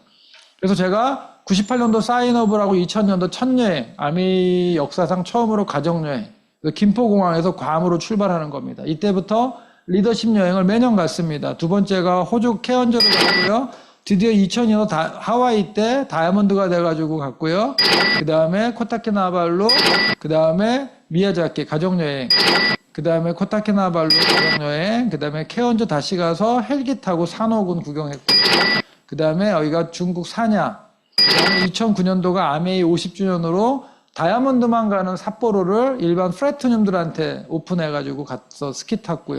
그래서 제가 98년도 사인업을 하고 2000년도 첫 여행, 아메이 역사상 처음으로 가족여행, 김포공항에서 괌으로 출발하는 겁니다. 이때부터 리더십 여행을 매년 갔습니다. 두 번째가 호주 케언즈를 갔고요. 드디어 2002년도 하와이 때 다이아몬드가 돼가지고 갔고요. 그 다음에 코타키나발루, 그 다음에 미야자키 가족여행, 그 다음에 코타키나발루 가족여행, 그 다음에 케언즈 다시 가서 헬기 타고 산호군 구경했고요. 그 다음에 여기가 중국 사냐, 그 다음에 2009년도가 아메이 50주년으로 다이아몬드만 가는 삿포로를 일반 플래티늄들한테 오픈해가지고 가서 스키 탔고요.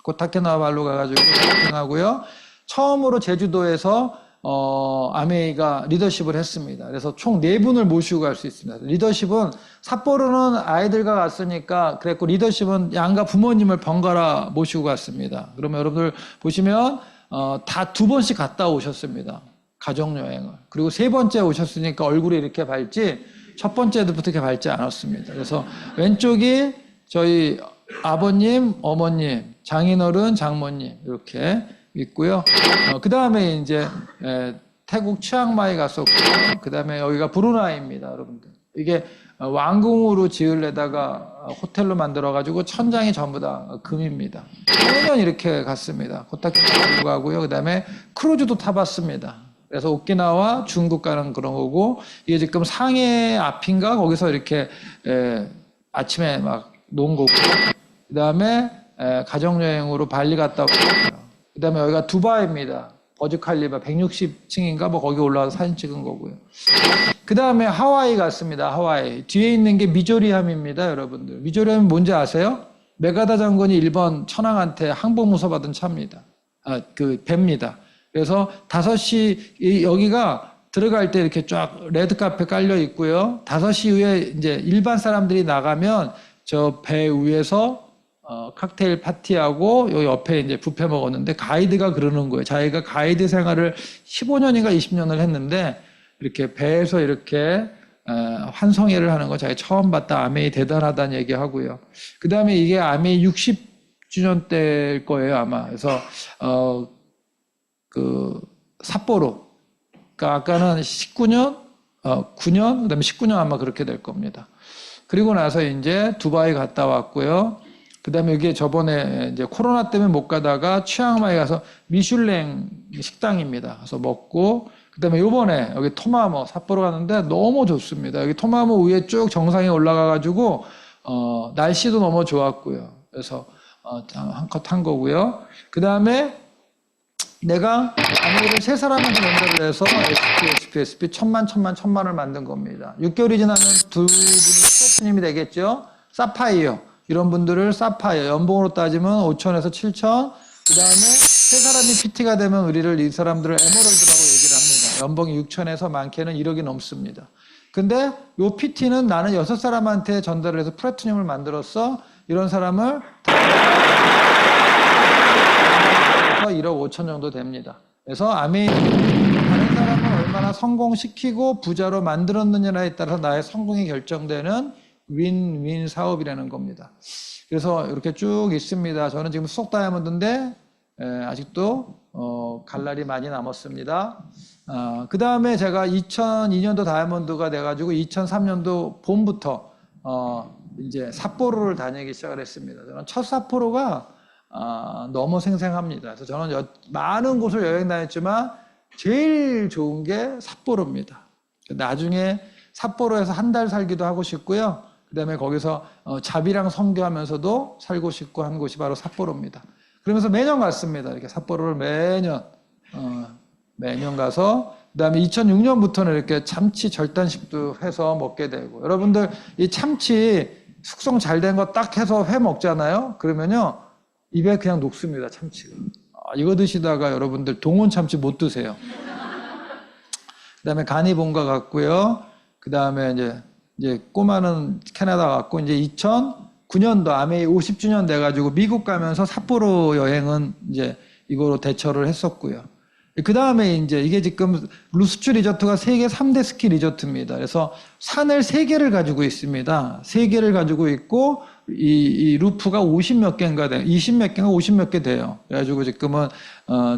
코타키나발루 가가지고 스키하고요. 처음으로 제주도에서 아메이가 리더십을 했습니다. 그래서 총 4분을 모시고 갈 수 있습니다. 리더십은 삿포로는 아이들과 갔으니까 그랬고 리더십은 양가 부모님을 번갈아 모시고 갔습니다. 그러면 여러분들 보시면 다 2번씩 갔다 오셨습니다. 가족여행을. 그리고 3번째 오셨으니까 얼굴이 이렇게 밝지 첫 번째부터 이렇게 밝지 않았습니다. 그래서 왼쪽이 저희 아버님, 어머님, 장인어른, 장모님 이렇게 있고요. 그 다음에 이제 태국 치앙마이 갔었고요. 그 다음에 여기가 브루나이입니다, 여러분들. 이게 왕궁으로 지으려다가 호텔로 만들어가지고 천장이 전부 다 금입니다. 매년 이렇게 갔습니다. 코타키나발루 가고요. 그 다음에 크루즈도 타봤습니다. 그래서 오키나와 중국 가는 그런 거고, 이게 지금 상해 앞인가 거기서 이렇게 아침에 막 논 거고, 그 다음에 가족여행으로 발리 갔다 오고요. 그 다음에 여기가 두바이입니다. 버즈칼리바 160층인가 뭐 거기 올라가서 사진 찍은 거고요. 그 다음에 하와이 갔습니다. 하와이. 뒤에 있는 게 미조리함입니다, 여러분들. 미조리함이 뭔지 아세요? 메가다 장군이 일본 천황한테 항복무서 받은 차입니다. 배입니다. 그래서 5시, 여기가 들어갈 때 이렇게 쫙 레드카펫 깔려 있고요. 5시 이후에 이제 일반 사람들이 나가면 저 배 위에서 칵테일 파티하고 요 옆에 이제 뷔페 먹었는데 가이드가 그러는 거예요. 자기가 가이드 생활을 15년인가 20년을 했는데 이렇게 배에서 이렇게 환송회를 하는 거 자기 처음 봤다. 아메이 대단하다는 얘기하고요. 그 다음에 이게 아메이 60주년 때일 거예요, 아마. 그래서 그 삿포로. 그러니까 아까는 19년, 9년, 그다음에 19년 아마 그렇게 될 겁니다. 그리고 나서 이제 두바이 갔다 왔고요. 그 다음에 여기에 저번에 이제 코로나 때문에 못 가다가 치앙마이 가서 미슐랭 식당입니다. 가서 먹고, 그 다음에 요번에 여기 토마모 삿포로 갔는데 너무 좋습니다. 여기 토마모 위에 쭉 정상에 올라가가지고, 날씨도 너무 좋았고요. 그래서, 한컷 한 거고요. 그 다음에 내가 아메이를 3사람한테 연결을 해서 SP, 1000만을 만든 겁니다. 6개월이 지나면 2분이 스태프님이 되겠죠. 사파이어. 이런 분들을 사파이어. 연봉으로 따지면 5천에서 7천. 그 다음에 3사람이 PT가 되면 우리를 이 사람들을 에메랄드라고 얘기를 합니다. 연봉이 6천에서 많게는 1억이 넘습니다. 근데 요 PT는 나는 6사람한테 전달을 해서 플래티늄을 만들었어. 이런 사람을 1억 5천 정도 됩니다. 그래서 아메이 다른 사람을 얼마나 성공시키고 부자로 만들었느냐에 따라서 나의 성공이 결정되는 윈윈 사업이라는 겁니다. 그래서 이렇게 쭉 있습니다. 저는 지금 수석 다이아몬드인데 아직도 갈 날이 많이 남았습니다. 그 다음에 제가 2002년도 다이아몬드가 돼가지고 2003년도 봄부터 이제 삿포로를 다니기 시작을 했습니다. 저는 첫 삿포로가 너무 생생합니다. 그래서 저는 많은 곳을 여행 다녔지만 제일 좋은 게 삿포로입니다. 나중에 삿포로에서 한 달 살기도 하고 싶고요. 그 다음에 거기서 자비랑 선교하면서도 살고 싶고 한 곳이 바로 삿포로입니다. 그러면서 매년 갔습니다. 이렇게 삿포로를 매년 가서, 그 다음에 2006년부터는 이렇게 참치 절단식도 해서 먹게 되고, 여러분들 이 참치 숙성 잘 된 거 딱 해서 회 먹잖아요. 그러면요 입에 그냥 녹습니다, 참치가. 이거 드시다가 여러분들 동원 참치 못 드세요. 그다음에 간이 본가 갔고요. 그다음에 이제 꼬마는 캐나다 갔고 이제 2009년도 아메이 50주년 돼가지고 미국 가면서 삿포로 여행은 이제 이거로 대처를 했었고요. 그 다음에 이제 이게 지금 루스츠 리조트가 세계 3대 스키 리조트입니다. 그래서 산을 3개를 가지고 있습니다. 3개를 가지고 있고 이 루프가 50몇 개인가 돼요. 20몇 개인가 50몇 개 돼요. 그래가지고 지금은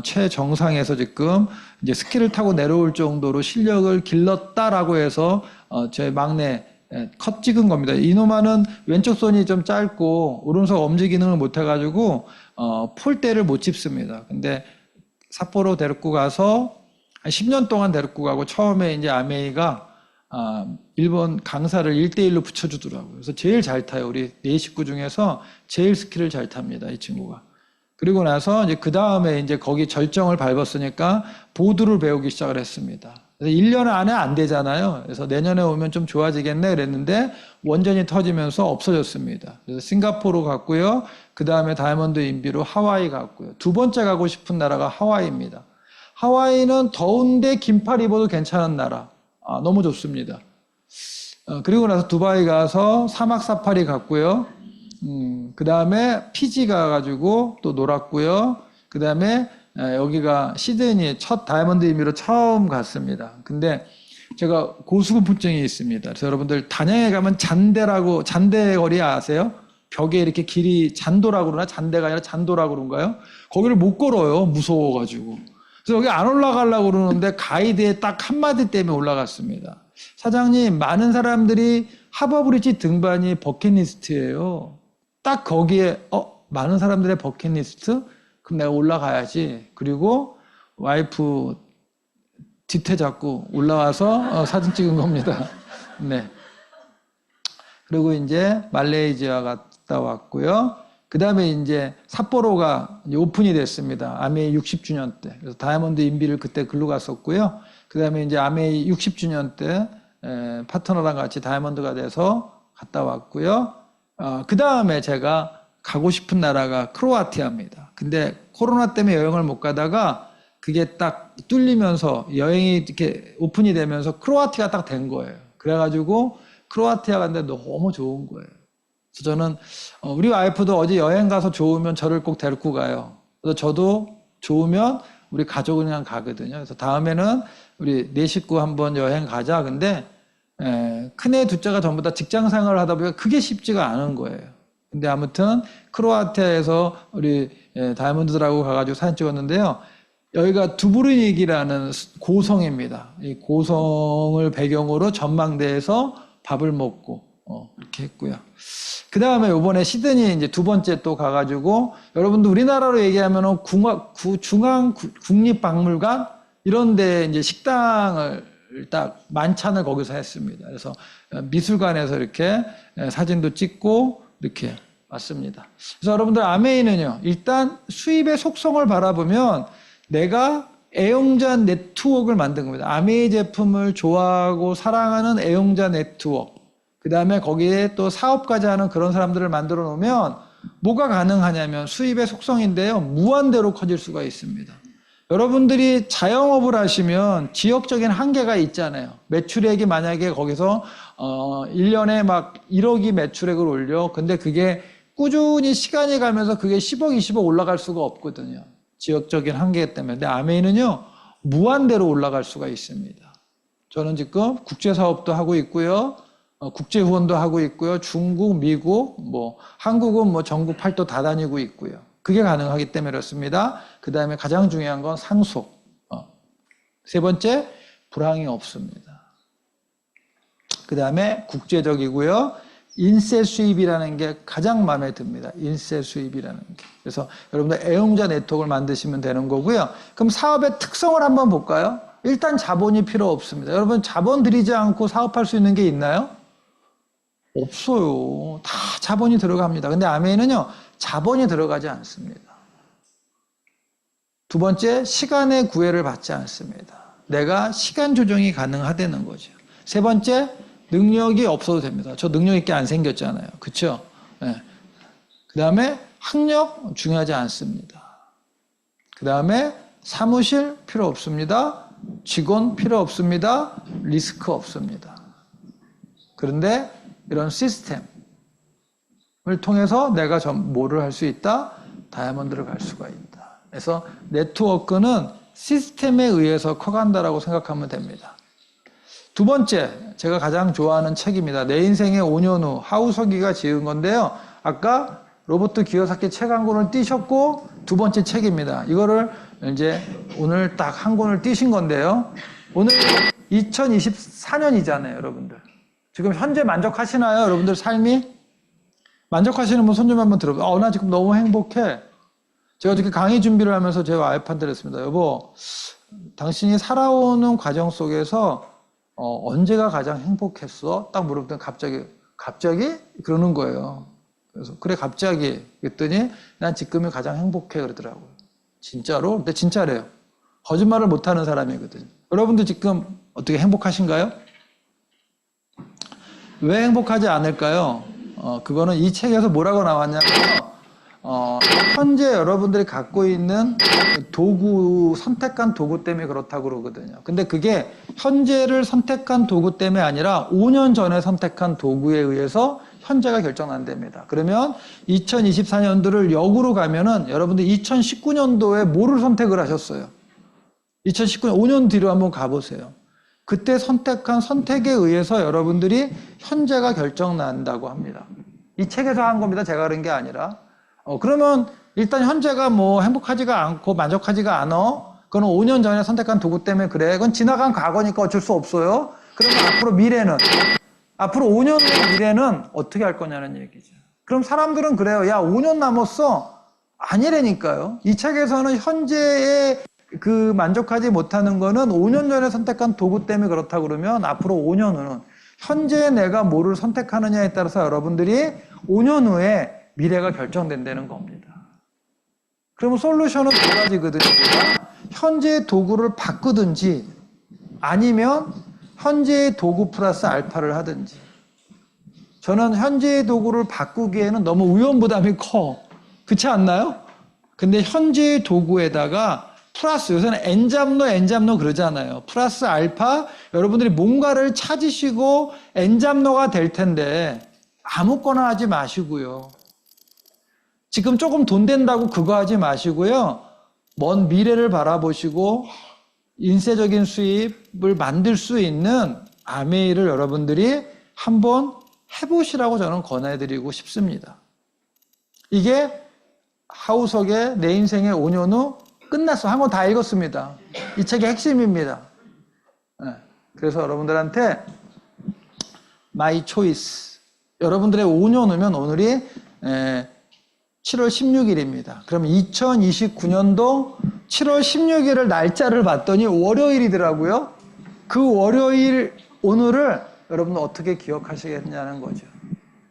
최정상에서 지금 이제 스키를 타고 내려올 정도로 실력을 길렀다라고 해서 제 막내 컷 찍은 겁니다. 이노마는 왼쪽 손이 좀 짧고 오른손 엄지 기능을 못 해가지고 폴대를 못 짚습니다. 근데 삿포로 데리고 가서 한 10년 동안 데리고 가고 처음에 이제 아메이가 일본 강사를 1대1로 붙여주더라고요. 그래서 제일 잘 타요. 우리 4식구 중에서 제일 스키를 잘 탑니다. 이 친구가. 그리고 나서 이제 그 다음에 이제 거기 절정을 밟았으니까 보드를 배우기 시작을 했습니다. 그래서 1년 안에 안 되잖아요. 그래서 내년에 오면 좀 좋아지겠네 그랬는데 원전이 터지면서 없어졌습니다. 그래서 싱가포르 갔고요. 그 다음에 다이아몬드 인비로 하와이 갔고요. 두 번째 가고 싶은 나라가 하와이입니다. 하와이는 더운데 긴팔 입어도 괜찮은 나라. 너무 좋습니다. 그리고 나서 두바이 가서 사막 사파리 갔고요. 그 다음에 피지 가가지고 또 놀았고요. 그 다음에 여기가 시드니 첫 다이아몬드 인비로 처음 갔습니다. 근데 제가 고수분증이 있습니다. 그래서 여러분들 단양에 가면 잔대거리 아세요? 벽에 이렇게 길이 잔도라고 그러나 잔대가 아니라 잔도라고 그런가요? 거기를 못 걸어요. 무서워가지고. 그래서 여기 안 올라가려고 그러는데 가이드의 딱 한마디 때문에 올라갔습니다. 사장님, 많은 사람들이 하버브리지 등반이 버킷리스트예요. 딱 거기에 많은 사람들의 버킷리스트? 그럼 내가 올라가야지. 그리고 와이프 뒤태 잡고 올라와서 사진 찍은 겁니다. 네. 그리고 이제 말레이시아 갔다 왔고요. 그 다음에 이제 삿포로가 이제 오픈이 됐습니다. 아메이 60주년 때. 그래서 다이아몬드 인비를 그때 글로 갔었고요. 그 다음에 이제 아메이 60주년 때 파트너랑 같이 다이아몬드가 돼서 갔다 왔고요. 그 다음에 제가 가고 싶은 나라가 크로아티아입니다. 근데 코로나 때문에 여행을 못 가다가 그게 딱 뚫리면서 여행이 이렇게 오픈이 되면서 크로아티아가 딱 된 거예요. 그래가지고 크로아티아 갔는데 너무 좋은 거예요. 그래서 저는 우리 와이프도 어디 여행 가서 좋으면 저를 꼭 데리고 가요. 그래서 저도 좋으면 우리 가족은 그냥 가거든요. 그래서 다음에는 우리 4식구 한번 여행 가자. 근데 큰애 둘째가 전부 다 직장 생활을 하다 보니까 그게 쉽지가 않은 거예요. 근데 아무튼 크로아티아에서 우리 다이아몬드들하고 가가지고 사진 찍었는데요. 여기가 두브르닉이라는 고성입니다. 이 고성을 배경으로 전망대에서 밥을 먹고 이렇게 했고요. 그 다음에 이번에 시드니 이제 두 번째 또 가가지고 여러분들 우리나라로 얘기하면은 중앙 국립박물관 이런데 이제 식당을 딱 만찬을 거기서 했습니다. 그래서 미술관에서 이렇게 사진도 찍고 이렇게 왔습니다. 그래서 여러분들 아메이는요, 일단 수입의 속성을 바라보면 내가 애용자 네트워크를 만든 겁니다. 아메이 제품을 좋아하고 사랑하는 애용자 네트워크. 그 다음에 거기에 또 사업까지 하는 그런 사람들을 만들어 놓으면 뭐가 가능하냐면 수입의 속성인데요. 무한대로 커질 수가 있습니다. 여러분들이 자영업을 하시면 지역적인 한계가 있잖아요. 매출액이 만약에 거기서 1년에 막 1억이 매출액을 올려. 근데 그게 꾸준히 시간이 가면서 그게 10억, 20억 올라갈 수가 없거든요. 지역적인 한계 때문에. 근데 아메이는요, 무한대로 올라갈 수가 있습니다. 저는 지금 국제사업도 하고 있고요. 국제 후원도 하고 있고요. 중국, 미국, 한국은 전국 팔도 다 다니고 있고요. 그게 가능하기 때문에 그렇습니다. 그 다음에 가장 중요한 건 상속. 세 번째, 불황이 없습니다. 그 다음에 국제적이고요. 인세 수입이라는 게 가장 마음에 듭니다. 인세 수입이라는 게. 그래서 여러분들 애용자 네트워크를 만드시면 되는 거고요. 그럼 사업의 특성을 한번 볼까요? 일단 자본이 필요 없습니다. 여러분 자본 들이지 않고 사업할 수 있는 게 있나요? 없어요. 다 자본이 들어갑니다. 근데 아메이는요, 자본이 들어가지 않습니다. 두 번째, 시간의 구애를 받지 않습니다. 내가 시간 조정이 가능하다는 거죠. 세 번째, 능력이 없어도 됩니다. 저 능력 있게 안 생겼잖아요. 그렇죠? 네. 그 다음에 학력 중요하지 않습니다. 그 다음에 사무실 필요 없습니다. 직원 필요 없습니다. 리스크 없습니다. 그런데 이런 시스템을 통해서 내가 뭐를 할 수 있다? 다이아몬드를 갈 수가 있다. 그래서 네트워크는 시스템에 의해서 커간다라고 생각하면 됩니다. 두 번째, 제가 가장 좋아하는 책입니다. 내 인생의 5년 후, 하우서기가 지은 건데요. 아까 로버트 기요사키 책 한 권을 띄셨고, 두 번째 책입니다. 이거를 이제 오늘 딱 한 권을 띄신 건데요. 오늘 2024년이잖아요, 여러분들. 지금 현재 만족하시나요, 여러분들 삶이? 만족하시는 분 손 좀 한번 들어보세요. 나 지금 너무 행복해. 제가 어저께 강의 준비를 하면서 제 와이프한테 그랬습니다. 여보, 당신이 살아오는 과정 속에서 언제가 가장 행복했어? 딱 물어보더니 갑자기? 그러는 거예요. 그래서 그래 갑자기 그랬더니 난 지금이 가장 행복해 그러더라고요. 진짜로? 근데 진짜래요. 거짓말을 못하는 사람이거든요. 여러분도 지금 어떻게 행복하신가요? 왜 행복하지 않을까요? 그거는 이 책에서 뭐라고 나왔냐면 현재 여러분들이 갖고 있는 도구, 선택한 도구 때문에 그렇다고 그러거든요. 근데 그게 현재를 선택한 도구 때문에 아니라 5년 전에 선택한 도구에 의해서 현재가 결정난답니다. 그러면 2024년도를 역으로 가면은 여러분들 2019년도에 뭐를 선택을 하셨어요? 2019년 5년 뒤로 한번 가보세요. 그때 선택한 선택에 의해서 여러분들이 현재가 결정난다고 합니다. 이 책에서 한 겁니다. 제가 그런 게 아니라. 그러면 일단 현재가 뭐 행복하지가 않고 만족하지가 않아. 그건 5년 전에 선택한 도구 때문에 그래. 그건 지나간 과거니까 어쩔 수 없어요. 그러면 앞으로 미래는? 앞으로 5년 후의 미래는 어떻게 할 거냐는 얘기죠. 그럼 사람들은 그래요. 야, 5년 남았어. 아니라니까요. 이 책에서는 현재에 그 만족하지 못하는 거는 5년 전에 선택한 도구 때문에 그렇다고 그러면 앞으로 5년 후는 현재 내가 뭐를 선택하느냐에 따라서 여러분들이 5년 후에 미래가 결정된다는 겁니다. 그러면 솔루션은 두 가지거든요. 현재의 도구를 바꾸든지 아니면 현재의 도구 플러스 알파를 하든지. 저는 현재의 도구를 바꾸기에는 너무 위험부담이 커. 그렇지 않나요? 근데 현재의 도구에다가 플러스, 요새는 N잡로 그러잖아요. 플러스 알파, 여러분들이 뭔가를 찾으시고 N잡로가 될 텐데 아무거나 하지 마시고요. 지금 조금 돈 된다고 그거 하지 마시고요. 먼 미래를 바라보시고 인쇄적인 수입을 만들 수 있는 아메이를 여러분들이 한번 해보시라고 저는 권해드리고 싶습니다. 이게 하우석의 내 인생의 5년 후 끝났어. 한 권 다 읽었습니다. 이 책의 핵심입니다. 그래서 여러분들한테 My Choice. 여러분들의 5년 후면 오늘이 7월 16일입니다. 그럼 2029년도 7월 16일을 날짜를 봤더니 월요일이더라고요. 그 월요일 오늘을 여러분들 어떻게 기억하시겠냐는 거죠.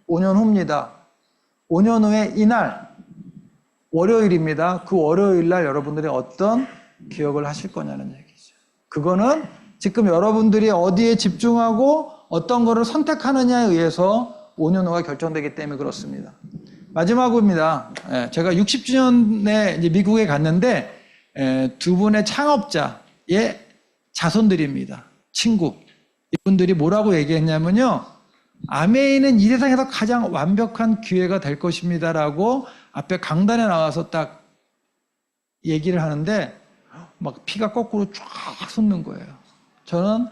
5년 후입니다. 5년 후에 이날 월요일입니다. 그 월요일 날 여러분들이 어떤 기억을 하실 거냐는 얘기죠. 그거는 지금 여러분들이 어디에 집중하고 어떤 거를 선택하느냐에 의해서 5년 후가 결정되기 때문에 그렇습니다. 마지막입니다. 제가 60주년에 이제 미국에 갔는데 두 분의 창업자의 자손들입니다. 친구. 이분들이 뭐라고 얘기했냐면요. 아메이는 이 세상에서 가장 완벽한 기회가 될 것입니다라고 앞에 강단에 나와서 딱 얘기를 하는데 막 피가 거꾸로 쫙 솟는 거예요. 저는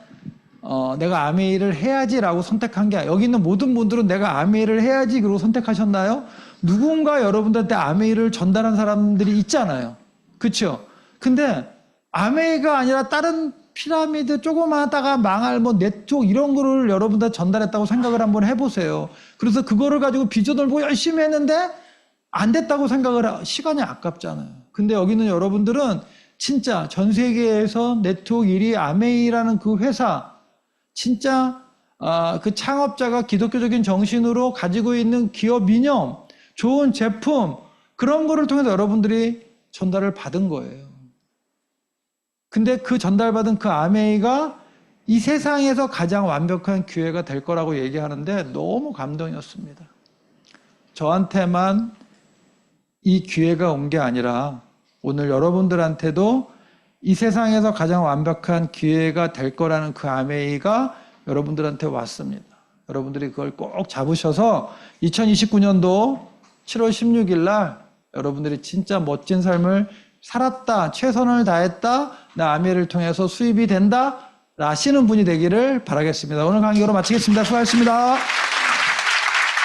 내가 아메이를 해야지라고 선택한 게 아니라 여기 있는 모든 분들은 내가 아메이를 해야지 그러고 선택하셨나요? 누군가 여러분들한테 아메이를 전달한 사람들이 있잖아요. 그렇죠? 근데 아메이가 아니라 다른 피라미드 조그마하다가 망할 뭐 네트워크 이런 거를 여러분들 전달했다고 생각을 한번 해보세요. 그래서 그거를 가지고 비전을 보고 열심히 했는데 안 됐다고 생각을 시간이 아깝잖아요. 근데 여기는 여러분들은 진짜 전 세계에서 네트워크 1위 아메이라는 그 회사 진짜 그 창업자가 기독교적인 정신으로 가지고 있는 기업 이념, 좋은 제품 그런 거를 통해서 여러분들이 전달을 받은 거예요. 근데 그 전달받은 그 아메이가 이 세상에서 가장 완벽한 기회가 될 거라고 얘기하는데 너무 감동이었습니다. 저한테만 이 기회가 온 게 아니라 오늘 여러분들한테도 이 세상에서 가장 완벽한 기회가 될 거라는 그 아메이가 여러분들한테 왔습니다. 여러분들이 그걸 꼭 잡으셔서 2029년도 7월 16일 날 여러분들이 진짜 멋진 삶을 살았다, 최선을 다했다, 나 아메이를 통해서 수입이 된다, 라시는 분이 되기를 바라겠습니다. 오늘 강의로 마치겠습니다. 수고하셨습니다.